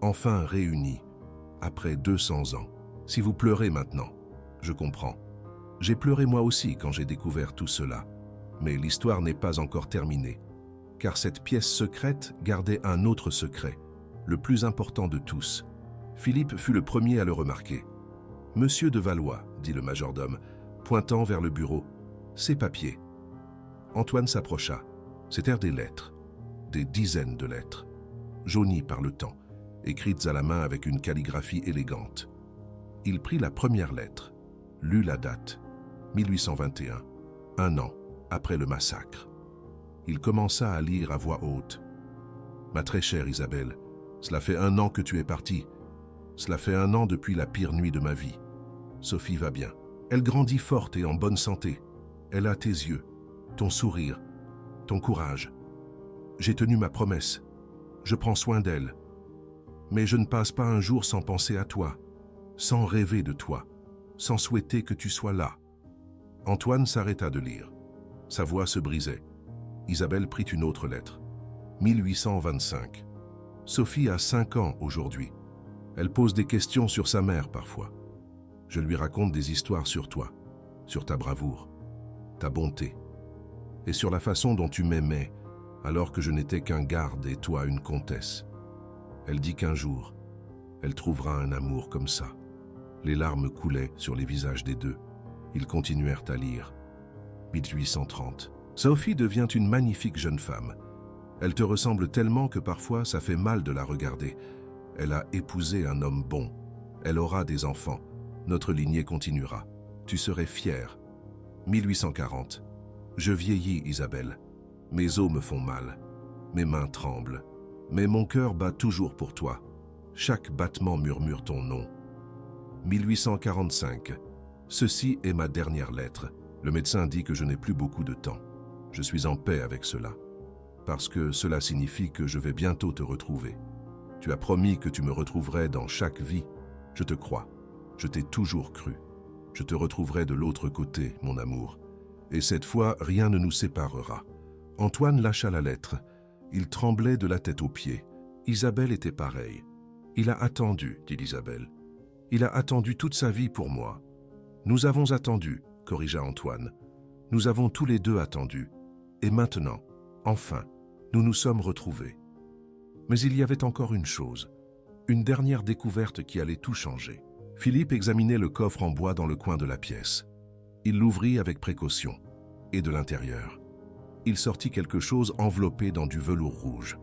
enfin réunis, après 200 ans. « Si vous pleurez maintenant, je comprends. J'ai pleuré moi aussi quand j'ai découvert tout cela. Mais l'histoire n'est pas encore terminée, car cette pièce secrète gardait un autre secret, le plus important de tous. Philippe fut le premier à le remarquer. « Monsieur de Valois, » dit le majordome, pointant vers le bureau, « ces papiers. » Antoine s'approcha. C'étaient des lettres, des dizaines de lettres, jaunies par le temps, écrites à la main avec une calligraphie élégante. Il prit la première lettre, lut la date, 1821, un an après le massacre. Il commença à lire à voix haute. « Ma très chère Isabelle, cela fait 1 an que tu es partie. Cela fait 1 an depuis la pire nuit de ma vie. Sophie va bien. Elle grandit forte et en bonne santé. Elle a tes yeux, ton sourire, ton courage. J'ai tenu ma promesse. Je prends soin d'elle. Mais je ne passe pas un jour sans penser à toi, sans rêver de toi, sans souhaiter que tu sois là. » Antoine s'arrêta de lire. Sa voix se brisait. Isabelle prit une autre lettre. 1825. Sophie a 5 ans aujourd'hui. Elle pose des questions sur sa mère parfois. Je lui raconte des histoires sur toi, sur ta bravoure, ta bonté, et sur la façon dont tu m'aimais alors que je n'étais qu'un garde et toi une comtesse. Elle dit qu'un jour, elle trouvera un amour comme ça. Les larmes coulaient sur les visages des deux. Ils continuèrent à lire. 1830. Sophie devient une magnifique jeune femme. Elle te ressemble tellement que parfois ça fait mal de la regarder. Elle a épousé un homme bon. Elle aura des enfants. Notre lignée continuera. Tu serais fière. 1840. Je vieillis, Isabelle. Mes os me font mal. Mes mains tremblent. Mais mon cœur bat toujours pour toi. Chaque battement murmure ton nom. 1845. Ceci est ma dernière lettre. Le médecin dit que je n'ai plus beaucoup de temps. Je suis en paix avec cela, parce que cela signifie que je vais bientôt te retrouver. Tu as promis que tu me retrouverais dans chaque vie. Je te crois. Je t'ai toujours cru. Je te retrouverai de l'autre côté, mon amour. Et cette fois, rien ne nous séparera. Antoine lâcha la lettre. Il tremblait de la tête aux pieds. Isabelle était pareille. Il a attendu, dit Isabelle. Il a attendu toute sa vie pour moi. Nous avons attendu, corrigea Antoine. Nous avons tous les deux attendu. Et maintenant, enfin, nous nous sommes retrouvés. Mais il y avait encore une chose, une dernière découverte qui allait tout changer. Philippe examinait le coffre en bois dans le coin de la pièce. Il l'ouvrit avec précaution, et de l'intérieur, il sortit quelque chose enveloppé dans du velours rouge.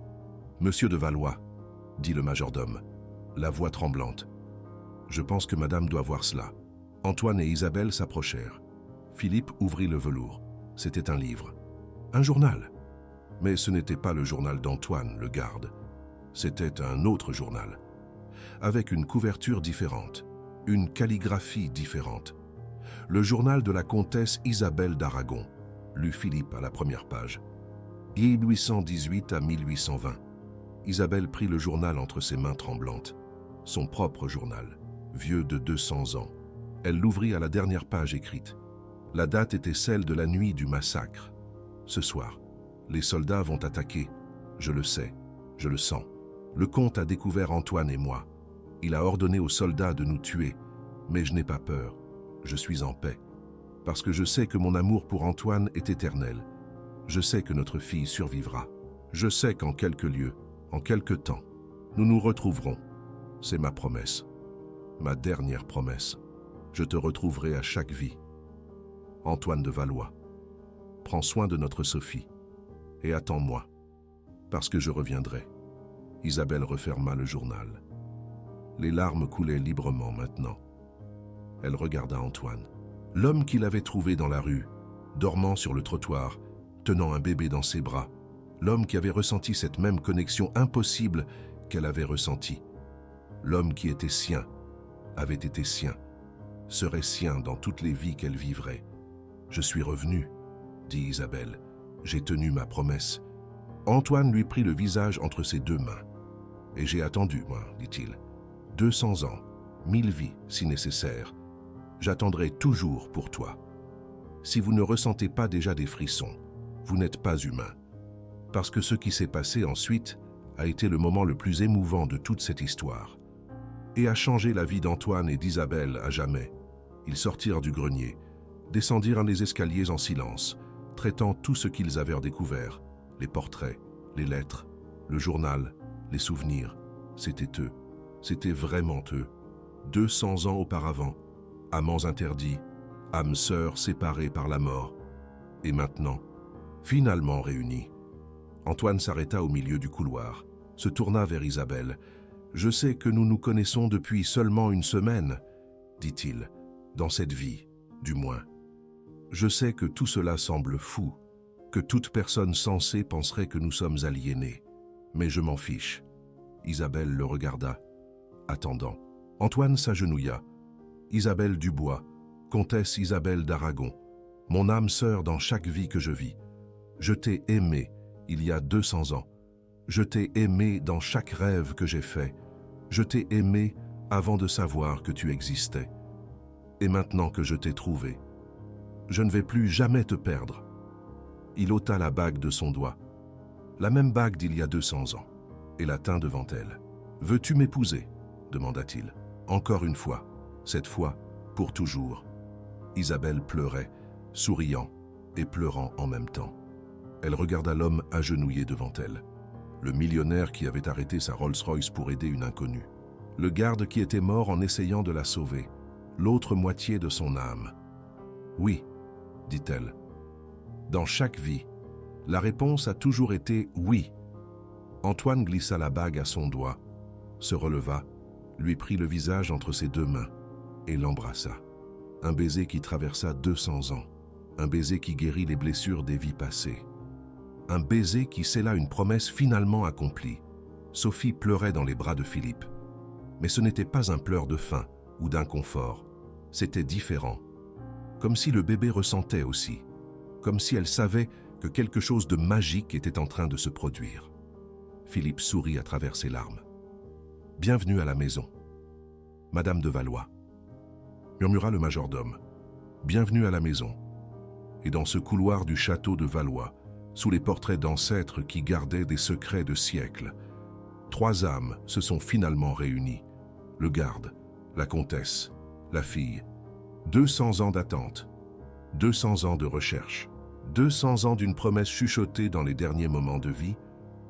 « Monsieur de Valois, » dit le majordome, la voix tremblante. « Je pense que madame doit voir cela. » Antoine et Isabelle s'approchèrent. Philippe ouvrit le velours. C'était un livre. Un journal. Mais ce n'était pas le journal d'Antoine, le garde. C'était un autre journal, avec une couverture différente, une calligraphie différente. Le journal de la comtesse Isabelle d'Aragon, lut Philippe à la première page. 1818 à 1820. Isabelle prit le journal entre ses mains tremblantes. Son propre journal, vieux de 200 ans. Elle l'ouvrit à la dernière page écrite. La date était celle de la nuit du massacre. Ce soir, les soldats vont attaquer. Je le sais, je le sens. Le comte a découvert Antoine et moi. Il a ordonné aux soldats de nous tuer, mais je n'ai pas peur. Je suis en paix, parce que je sais que mon amour pour Antoine est éternel. Je sais que notre fille survivra. Je sais qu'en quelques lieux, en quelque temps, nous nous retrouverons. C'est ma promesse, ma dernière promesse. Je te retrouverai à chaque vie. Antoine de Valois, prends soin de notre Sophie et attends-moi, parce que je reviendrai. Isabelle referma le journal. Les larmes coulaient librement maintenant. Elle regarda Antoine, l'homme qu'il avait trouvé dans la rue, dormant sur le trottoir, tenant un bébé dans ses bras, l'homme qui avait ressenti cette même connexion impossible qu'elle avait ressenti. L'homme qui était sien, avait été sien, serait sien dans toutes les vies qu'elle vivrait. « Je suis revenu, » dit Isabelle. « J'ai tenu ma promesse. » Antoine lui prit le visage entre ses deux mains. « Et j'ai attendu, moi, dit-il. 200 ans, 1000 vies, si nécessaire. J'attendrai toujours pour toi. Si vous ne ressentez pas déjà des frissons, vous n'êtes pas humain. Parce que ce qui s'est passé ensuite a été le moment le plus émouvant de toute cette histoire. Et a changé la vie d'Antoine et d'Isabelle à jamais. Ils sortirent du grenier, descendirent les escaliers en silence, traitant tout ce qu'ils avaient découvert, les portraits, les lettres, le journal, les souvenirs. C'était eux, c'était vraiment eux. 200 ans auparavant, amants interdits, âmes sœurs séparées par la mort. Et maintenant, finalement réunis. Antoine s'arrêta au milieu du couloir, se tourna vers Isabelle. « Je sais que nous nous connaissons depuis seulement une semaine, dit-il, dans cette vie, du moins. Je sais que tout cela semble fou, que toute personne sensée penserait que nous sommes aliénés. Mais je m'en fiche. » Isabelle le regarda, attendant. Antoine s'agenouilla. « Isabelle Dubois, comtesse Isabelle d'Aragon, mon âme sœur dans chaque vie que je vis. Je t'ai aimée il y a 200 ans. Je t'ai aimée dans chaque rêve que j'ai fait. Je t'ai aimée avant de savoir que tu existais. Et maintenant que je t'ai trouvée, je ne vais plus jamais te perdre. » Il ôta la bague de son doigt, la même bague d'il y a 200 ans, et la tint devant elle. « Veux-tu m'épouser » demanda-t-il. « Encore une fois, cette fois, pour toujours. » Isabelle pleurait, souriant et pleurant en même temps. Elle regarda l'homme agenouillé devant elle, le millionnaire qui avait arrêté sa Rolls-Royce pour aider une inconnue, le garde qui était mort en essayant de la sauver, l'autre moitié de son âme. « Oui, » dit-elle. « Dans chaque vie, la réponse a toujours été « oui ». Antoine glissa la bague à son doigt, se releva, lui prit le visage entre ses deux mains et l'embrassa. Un baiser qui traversa 200 ans, un baiser qui guérit les blessures des vies passées. Un baiser qui scella une promesse finalement accomplie. Sophie pleurait dans les bras de Philippe. Mais ce n'était pas un pleur de faim ou d'inconfort. C'était différent. Comme si le bébé ressentait aussi. Comme si elle savait que quelque chose de magique était en train de se produire. Philippe sourit à travers ses larmes. « Bienvenue à la maison. Madame de Valois. » murmura le majordome. « Bienvenue à la maison. » Et dans ce couloir du château de Valois, sous les portraits d'ancêtres qui gardaient des secrets de siècles, 3 âmes se sont finalement réunies. Le garde, la comtesse, la fille. 200 ans d'attente, 200 ans de recherche, 200 ans d'une promesse chuchotée dans les derniers moments de vie.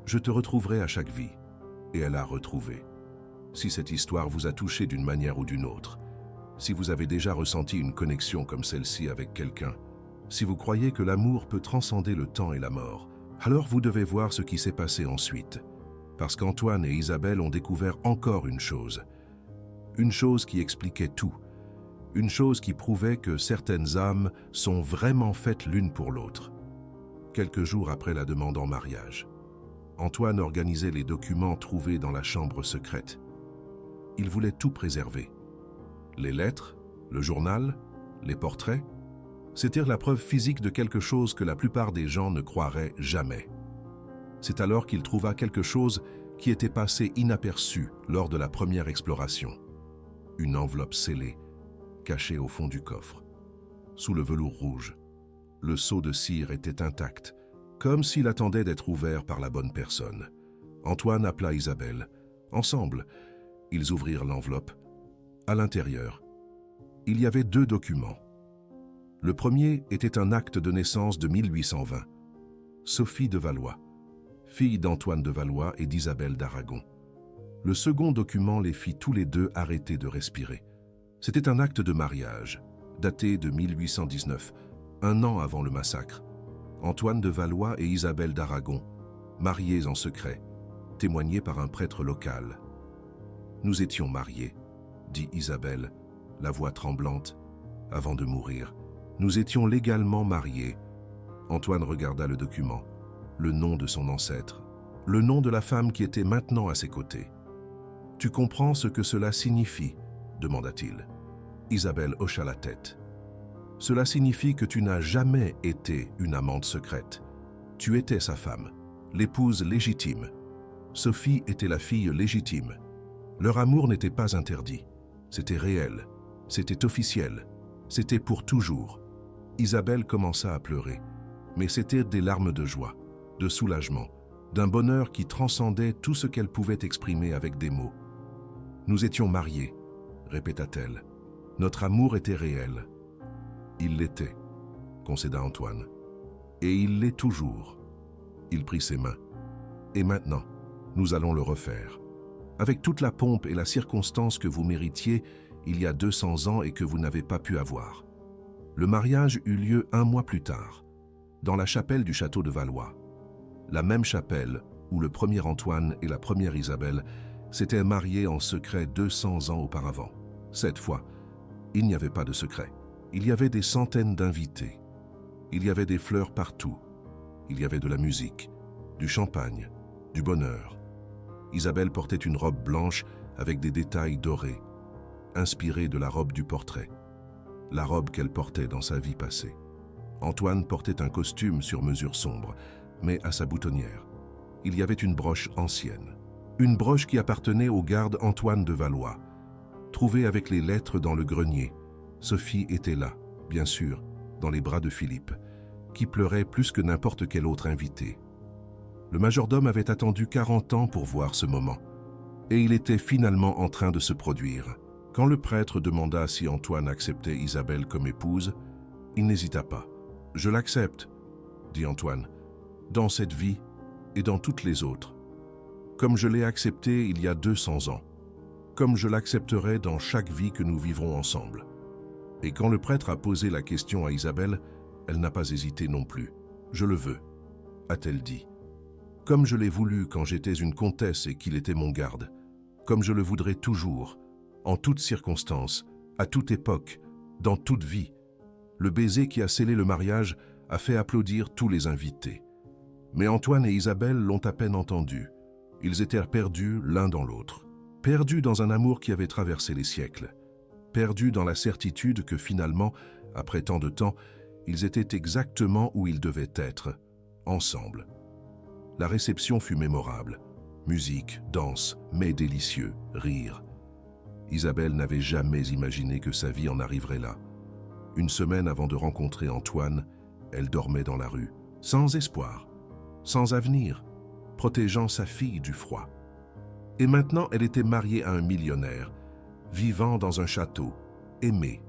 Je te retrouverai à chaque vie. Et elle a retrouvé. Si cette histoire vous a touché d'une manière ou d'une autre, si vous avez déjà ressenti une connexion comme celle-ci avec quelqu'un, si vous croyez que l'amour peut transcender le temps et la mort, alors vous devez voir ce qui s'est passé ensuite. Parce qu'Antoine et Isabelle ont découvert encore une chose qui expliquait tout, une chose qui prouvait que certaines âmes sont vraiment faites l'une pour l'autre. Quelques jours après la demande en mariage, Antoine organisait les documents trouvés dans la chambre secrète. Il voulait tout préserver. Les lettres, le journal, les portraits, c'était la preuve physique de quelque chose que la plupart des gens ne croiraient jamais. C'est alors qu'il trouva quelque chose qui était passé inaperçu lors de la première exploration. Une enveloppe scellée, cachée au fond du coffre. Sous le velours rouge, le seau de cire était intact, comme s'il attendait d'être ouvert par la bonne personne. Antoine appela Isabelle. Ensemble, ils ouvrirent l'enveloppe. À l'intérieur, il y avait 2 documents. Le premier était un acte de naissance de 1820. Sophie de Valois, fille d'Antoine de Valois et d'Isabelle d'Aragon. Le second document les fit tous les deux arrêter de respirer. C'était un acte de mariage, daté de 1819, 1 an avant le massacre. Antoine de Valois et Isabelle d'Aragon, mariés en secret, témoignés par un prêtre local. « Nous étions mariés », dit Isabelle, la voix tremblante, avant de mourir. « Nous étions légalement mariés. » Antoine regarda le document, le nom de son ancêtre, le nom de la femme qui était maintenant à ses côtés. « Tu comprends ce que cela signifie ?» demanda-t-il. Isabelle hocha la tête. « Cela signifie que tu n'as jamais été une amante secrète. Tu étais sa femme, l'épouse légitime. Sophie était la fille légitime. Leur amour n'était pas interdit. C'était réel, c'était officiel, c'était pour toujours. » Isabelle commença à pleurer, mais c'était des larmes de joie, de soulagement, d'un bonheur qui transcendait tout ce qu'elle pouvait exprimer avec des mots. « Nous étions mariés, » répéta-t-elle. « Notre amour était réel. » « Il l'était, » concéda Antoine. « Et il l'est toujours. » Il prit ses mains. « Et maintenant, nous allons le refaire. Avec toute la pompe et la circonstance que vous méritiez il y a 200 ans et que vous n'avez pas pu avoir. » Le mariage eut lieu 1 mois plus tard, dans la chapelle du château de Valois. La même chapelle où le premier Antoine et la première Isabelle s'étaient mariés en secret 200 ans auparavant. Cette fois, il n'y avait pas de secret. Il y avait des centaines d'invités. Il y avait des fleurs partout. Il y avait de la musique, du champagne, du bonheur. Isabelle portait une robe blanche avec des détails dorés, inspirée de la robe du portrait, la robe qu'elle portait dans sa vie passée. Antoine portait un costume sur mesure sombre, mais à sa boutonnière. Il y avait une broche ancienne, une broche qui appartenait au garde Antoine de Valois. Trouvée avec les lettres dans le grenier, Sophie était là, bien sûr, dans les bras de Philippe, qui pleurait plus que n'importe quel autre invité. Le majordome avait attendu 40 ans pour voir ce moment, et il était finalement en train de se produire. Quand le prêtre demanda si Antoine acceptait Isabelle comme épouse, il n'hésita pas. « Je l'accepte, » dit Antoine, « dans cette vie et dans toutes les autres, comme je l'ai accepté il y a 200 ans, comme je l'accepterai dans chaque vie que nous vivrons ensemble. » Et quand le prêtre a posé la question à Isabelle, elle n'a pas hésité non plus. « Je le veux », a-t-elle dit. « Comme je l'ai voulu quand j'étais une comtesse et qu'il était mon garde, comme je le voudrais toujours, en toutes circonstances, à toute époque, dans toute vie. » Le baiser qui a scellé le mariage a fait applaudir tous les invités. Mais Antoine et Isabelle l'ont à peine entendu. Ils étaient perdus l'un dans l'autre, perdus dans un amour qui avait traversé les siècles, perdus dans la certitude que finalement, après tant de temps, ils étaient exactement où ils devaient être, ensemble. La réception fut mémorable. Musique, danse, mets délicieux, rire. Isabelle n'avait jamais imaginé que sa vie en arriverait là. Une semaine avant de rencontrer Antoine, elle dormait dans la rue, sans espoir, sans avenir, protégeant sa fille du froid. Et maintenant, elle était mariée à un millionnaire, vivant dans un château, aimé,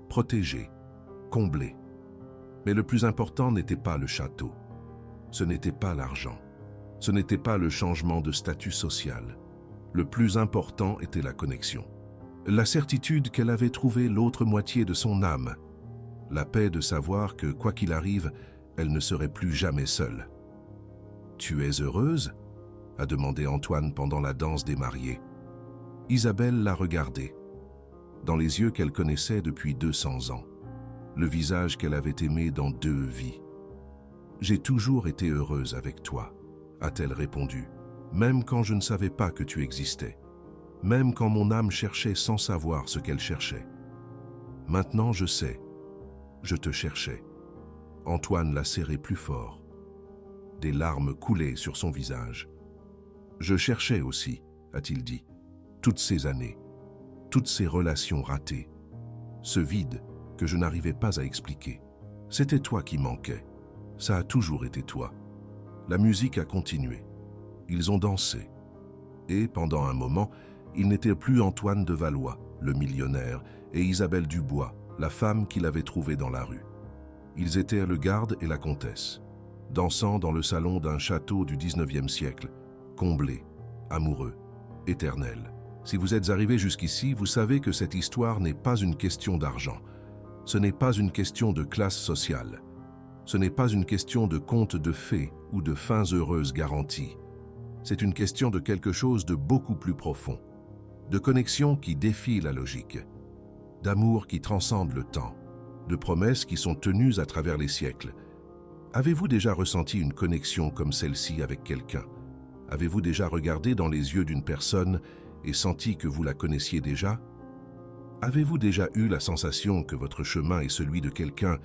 protégé, comblé. Mais le plus important n'était pas le château. Ce n'était pas l'argent. Ce n'était pas le changement de statut social. Le plus important était la connexion. La certitude qu'elle avait trouvé l'autre moitié de son âme. La paix de savoir que, quoi qu'il arrive, elle ne serait plus jamais seule. « Tu es heureuse ?» a demandé Antoine pendant la danse des mariés. Isabelle l'a regardé, dans les yeux qu'elle connaissait depuis 200 ans, le visage qu'elle avait aimé dans 2 vies. « J'ai toujours été heureuse avec toi », a-t-elle répondu, « même quand je ne savais pas que tu existais, même quand mon âme cherchait sans savoir ce qu'elle cherchait. Maintenant je sais, je te cherchais. » Antoine l'a serré plus fort. Des larmes coulaient sur son visage. « Je cherchais aussi, » a-t-il dit, « toutes ces années, toutes ces relations ratées, ce vide que je n'arrivais pas à expliquer. C'était toi qui manquais. Ça a toujours été toi. » La musique a continué. Ils ont dansé. Et, pendant un moment, il n'était plus Antoine de Valois, le millionnaire, et Isabelle Dubois, la femme qu'il avait trouvée dans la rue. Ils étaient le garde et la comtesse, dansant dans le salon d'un château du 19e siècle, comblés, amoureux, éternels. Si vous êtes arrivés jusqu'ici, vous savez que cette histoire n'est pas une question d'argent. Ce n'est pas une question de classe sociale. Ce n'est pas une question de contes de fées ou de fins heureuses garanties. C'est une question de quelque chose de beaucoup plus profond, de connexion qui défie la logique, d'amour qui transcende le temps, de promesses qui sont tenues à travers les siècles. Avez-vous déjà ressenti une connexion comme celle-ci avec quelqu'un, Avez-vous déjà regardé dans les yeux d'une personne et senti que vous la connaissiez déjà? Avez-vous déjà eu la sensation que votre chemin et celui de quelqu'un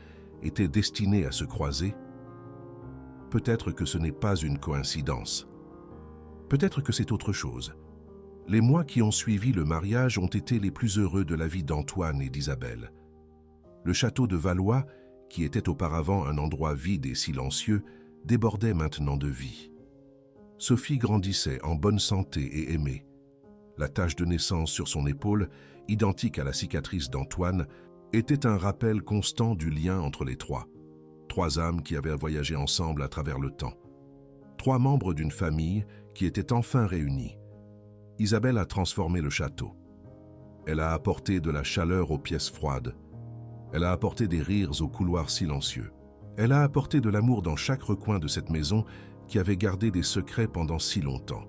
étaient destinés à se croiser? Peut-être que ce n'est pas une coïncidence. Peut-être que c'est autre chose. Les mois qui ont suivi le mariage ont été les plus heureux de la vie d'Antoine et d'Isabelle. Le château de Valois, qui était auparavant un endroit vide et silencieux, débordait maintenant de vie. Sophie grandissait en bonne santé et aimée. La tache de naissance sur son épaule, identique à la cicatrice d'Antoine, était un rappel constant du lien entre les trois. Trois âmes qui avaient voyagé ensemble à travers le temps. Trois membres d'une famille qui étaient enfin réunis. Isabelle a transformé le château. Elle a apporté de la chaleur aux pièces froides. Elle a apporté des rires aux couloirs silencieux. Elle a apporté de l'amour dans chaque recoin de cette maison qui avait gardé des secrets pendant si longtemps.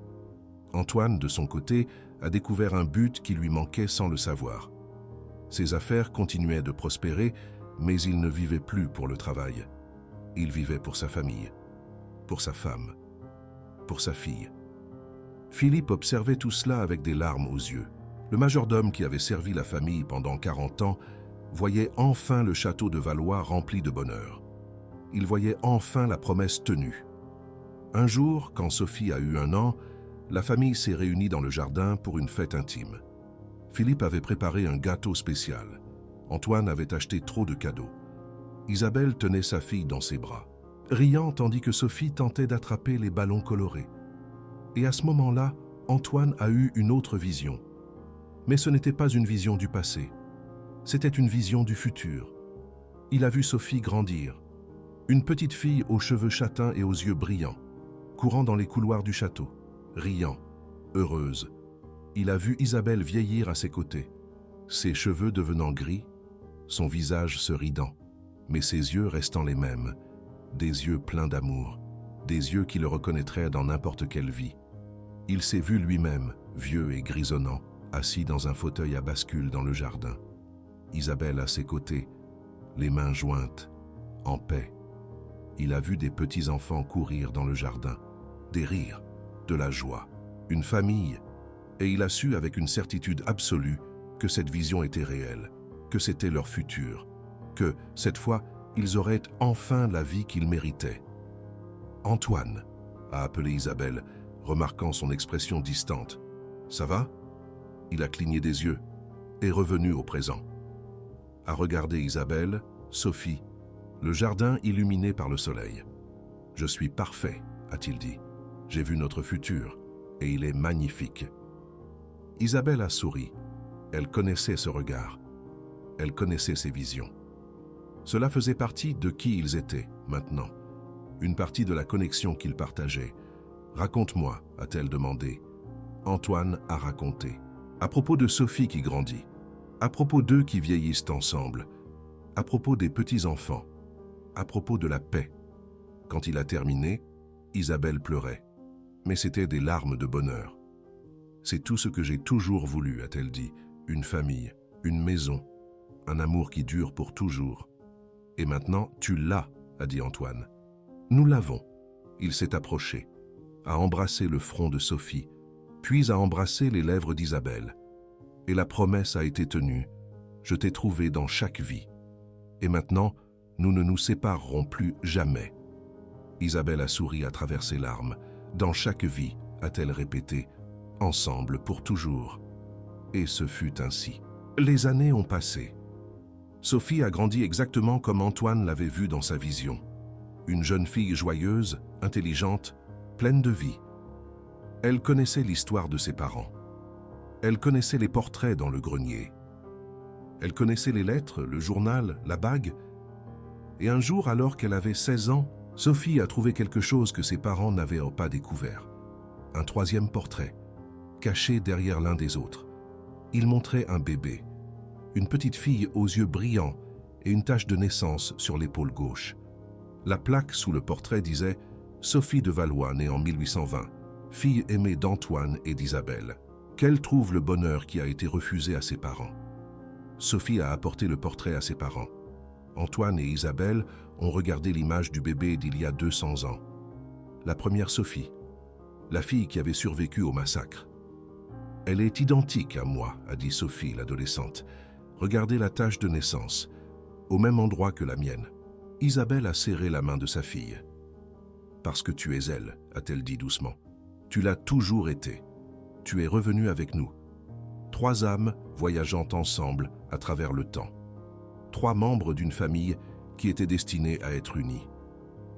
Antoine, de son côté, a découvert un but qui lui manquait sans le savoir. Ses affaires continuaient de prospérer, mais il ne vivait plus pour le travail. Il vivait pour sa famille, pour sa femme, pour sa fille. Philippe observait tout cela avec des larmes aux yeux. Le majordome qui avait servi la famille pendant 40 ans voyait enfin le château de Valois rempli de bonheur. Il voyait enfin la promesse tenue. Un jour, quand Sophie a eu 1 an, la famille s'est réunie dans le jardin pour une fête intime. Philippe avait préparé un gâteau spécial. Antoine avait acheté trop de cadeaux. Isabelle tenait sa fille dans ses bras, riant tandis que Sophie tentait d'attraper les ballons colorés. Et à ce moment-là, Antoine a eu une autre vision. Mais ce n'était pas une vision du passé. C'était une vision du futur. Il a vu Sophie grandir. Une petite fille aux cheveux châtains et aux yeux brillants, courant dans les couloirs du château, riant, heureuse. Il a vu Isabelle vieillir à ses côtés, ses cheveux devenant gris, son visage se ridant, mais ses yeux restant les mêmes, des yeux pleins d'amour, des yeux qui le reconnaîtraient dans n'importe quelle vie. Il s'est vu lui-même, vieux et grisonnant, assis dans un fauteuil à bascule dans le jardin. Isabelle à ses côtés, les mains jointes, en paix. Il a vu des petits-enfants courir dans le jardin, des rires, de la joie, une famille, et il a su avec une certitude absolue que cette vision était réelle, que c'était leur futur, que, cette fois, ils auraient enfin la vie qu'ils méritaient. « Antoine » a appelé Isabelle, remarquant son expression distante. « Ça va ?» Il a cligné des yeux, est revenu au présent. A regarder Isabelle, Sophie, le jardin illuminé par le soleil. « Je suis parfait », a-t-il dit. « J'ai vu notre futur, et il est magnifique. » Isabelle a souri. Elle connaissait ce regard. Elle connaissait ses visions. Cela faisait partie de qui ils étaient, maintenant. Une partie de la connexion qu'ils partageaient. « Raconte-moi », a-t-elle demandé. Antoine a raconté. À propos de Sophie qui grandit. À propos d'eux qui vieillissent ensemble. À propos des petits-enfants. À propos de la paix. Quand il a terminé, Isabelle pleurait. Mais c'était des larmes de bonheur. « C'est tout ce que j'ai toujours voulu », a-t-elle dit. « Une famille, une maison, un amour qui dure pour toujours. » « Et maintenant, tu l'as, » a dit Antoine. « Nous l'avons. » Il s'est approché, a embrassé le front de Sophie, puis a embrassé les lèvres d'Isabelle. Et la promesse a été tenue. Je t'ai trouvé dans chaque vie. Et maintenant, nous ne nous séparerons plus jamais. Isabelle a souri à travers ses larmes. Dans chaque vie, a-t-elle répété, ensemble pour toujours. Et ce fut ainsi. Les années ont passé. Sophie a grandi exactement comme Antoine l'avait vu dans sa vision. Une jeune fille joyeuse, intelligente, pleine de vie. Elle connaissait l'histoire de ses parents. Elle connaissait les portraits dans le grenier. Elle connaissait les lettres, le journal, la bague. Et un jour, alors qu'elle avait 16 ans, Sophie a trouvé quelque chose que ses parents n'avaient pas découvert. Un 3e portrait, caché derrière l'un des autres. Il montrait un bébé, une petite fille aux yeux brillants et une tache de naissance sur l'épaule gauche. La plaque sous le portrait disait « Sophie de Valois, née en 1820, fille aimée d'Antoine et d'Isabelle. Qu'elle trouve le bonheur qui a été refusé à ses parents. » Sophie a apporté le portrait à ses parents. Antoine et Isabelle ont regardé l'image du bébé d'il y a 200 ans. La première Sophie. la fille qui avait survécu au massacre. Elle est identique à moi, a dit Sophie, l'adolescente. Regardez la tache de naissance, au même endroit que la mienne. Isabelle a serré la main de sa fille. Parce que tu es elle, a-t-elle dit doucement. Tu l'as toujours été. Tu es revenue avec nous. 3 âmes voyageant ensemble à travers le temps. 3 membres d'une famille qui était destinée à être unie.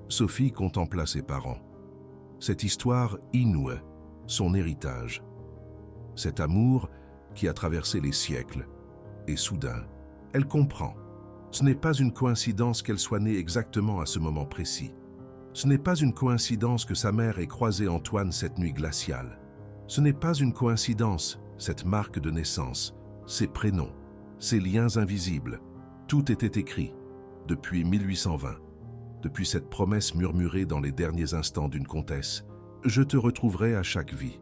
Sophie contempla ses parents. Cette histoire inouïe, son héritage. Cet amour qui a traversé les siècles. Et soudain, elle comprend. Ce n'est pas une coïncidence qu'elle soit née exactement à ce moment précis. Ce n'est pas une coïncidence que sa mère ait croisé Antoine cette nuit glaciale. Ce n'est pas une coïncidence, cette marque de naissance, ces prénoms, ces liens invisibles. Tout était écrit, depuis 1820, depuis cette promesse murmurée dans les derniers instants d'une comtesse. Je te retrouverai à chaque vie.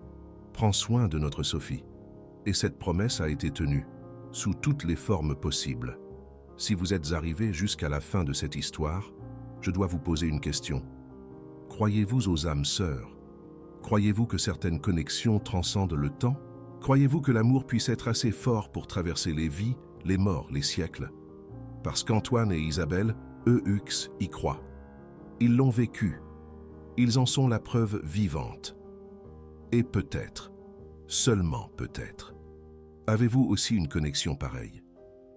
Prends soin de notre Sophie. Et cette promesse a été tenue, sous toutes les formes possibles. Si vous êtes arrivés jusqu'à la fin de cette histoire, je dois vous poser une question. Croyez-vous aux âmes sœurs? Croyez-vous que certaines connexions transcendent le temps? Croyez-vous que l'amour puisse être assez fort pour traverser les vies, les morts, les siècles? Parce qu'Antoine et Isabelle, eux, y croient. Ils l'ont vécu. Ils en sont la preuve vivante. Et peut-être, seulement peut-être, avez-vous aussi une connexion pareille?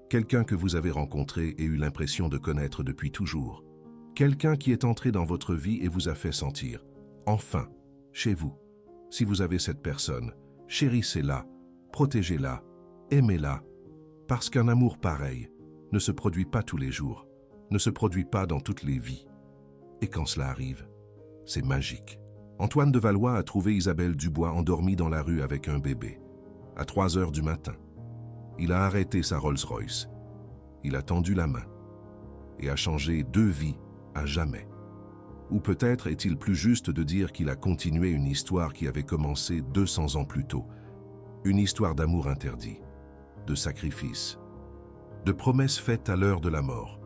Quelqu'un que vous avez rencontré et eu l'impression de connaître depuis toujours. Quelqu'un qui est entré dans votre vie et vous a fait sentir, enfin, chez vous. Si vous avez cette personne, chérissez-la, protégez-la, aimez-la, parce qu'un amour pareil ne se produit pas tous les jours, ne se produit pas dans toutes les vies. Et quand cela arrive, c'est magique. Antoine de Valois a trouvé Isabelle Dubois endormie dans la rue avec un bébé, à 3 heures du matin. Il a arrêté sa Rolls-Royce, il a tendu la main et a changé 2 vies à jamais. Ou peut-être est-il plus juste de dire qu'il a continué une histoire qui avait commencé 200 ans plus tôt. Une histoire d'amour interdit, de sacrifice, de promesses faites à l'heure de la mort.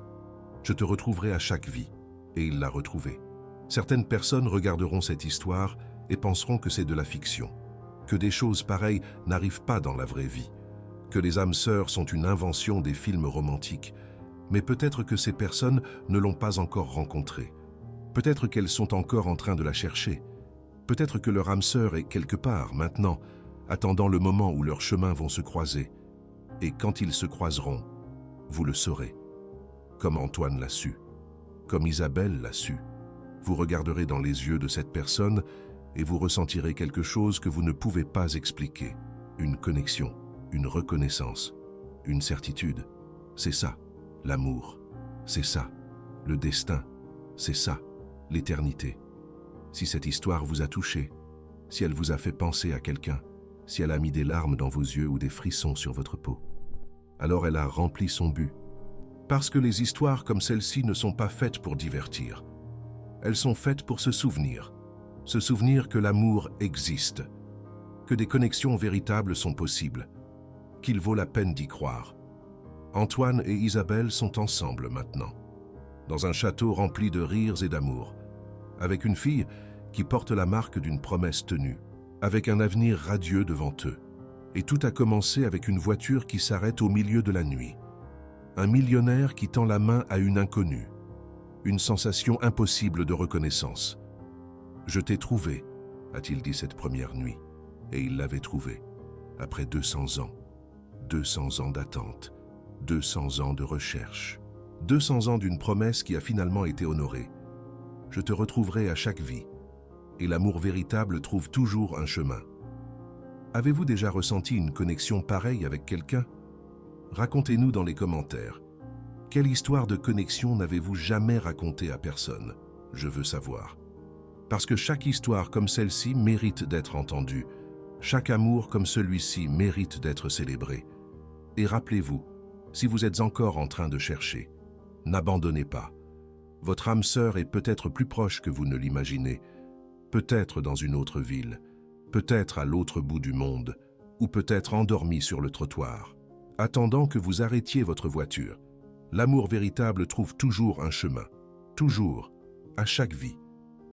Je te retrouverai à chaque vie, et il l'a retrouvée. Certaines personnes regarderont cette histoire et penseront que c'est de la fiction, que des choses pareilles n'arrivent pas dans la vraie vie, que les âmes sœurs sont une invention des films romantiques, mais peut-être que ces personnes ne l'ont pas encore rencontrée. Peut-être qu'elles sont encore en train de la chercher. Peut-être que leur âme sœur est quelque part, maintenant, attendant le moment où leurs chemins vont se croiser. Et quand ils se croiseront, vous le saurez. Comme Antoine l'a su, comme Isabelle l'a su. Vous regarderez dans les yeux de cette personne et vous ressentirez quelque chose que vous ne pouvez pas expliquer. Une connexion, une reconnaissance, une certitude. C'est ça, l'amour. C'est ça, le destin. C'est ça, l'éternité. Si cette histoire vous a touché, si elle vous a fait penser à quelqu'un, si elle a mis des larmes dans vos yeux ou des frissons sur votre peau, alors elle a rempli son but. Parce que les histoires comme celle-ci ne sont pas faites pour divertir. Elles sont faites pour se souvenir que l'amour existe, que des connexions véritables sont possibles, qu'il vaut la peine d'y croire. Antoine et Isabelle sont ensemble maintenant, dans un château rempli de rires et d'amour, avec une fille qui porte la marque d'une promesse tenue, avec un avenir radieux devant eux. Et tout a commencé avec une voiture qui s'arrête au milieu de la nuit. Un millionnaire qui tend la main à une inconnue. Une sensation impossible de reconnaissance. « Je t'ai trouvé », a-t-il dit cette première nuit. Et il l'avait trouvé, après 200 ans. 200 ans d'attente, 200 ans de recherche, 200 ans d'une promesse qui a finalement été honorée. Je te retrouverai à chaque vie, et l'amour véritable trouve toujours un chemin. Avez-vous déjà ressenti une connexion pareille avec quelqu'un? Racontez-nous dans les commentaires. Quelle histoire de connexion n'avez-vous jamais racontée à personne? Je veux savoir. Parce que chaque histoire comme celle-ci mérite d'être entendue. Chaque amour comme celui-ci mérite d'être célébré. Et rappelez-vous, si vous êtes encore en train de chercher, n'abandonnez pas. Votre âme sœur est peut-être plus proche que vous ne l'imaginez, peut-être dans une autre ville, peut-être à l'autre bout du monde, ou peut-être endormie sur le trottoir. Attendant que vous arrêtiez votre voiture, l'amour véritable trouve toujours un chemin, toujours, à chaque vie.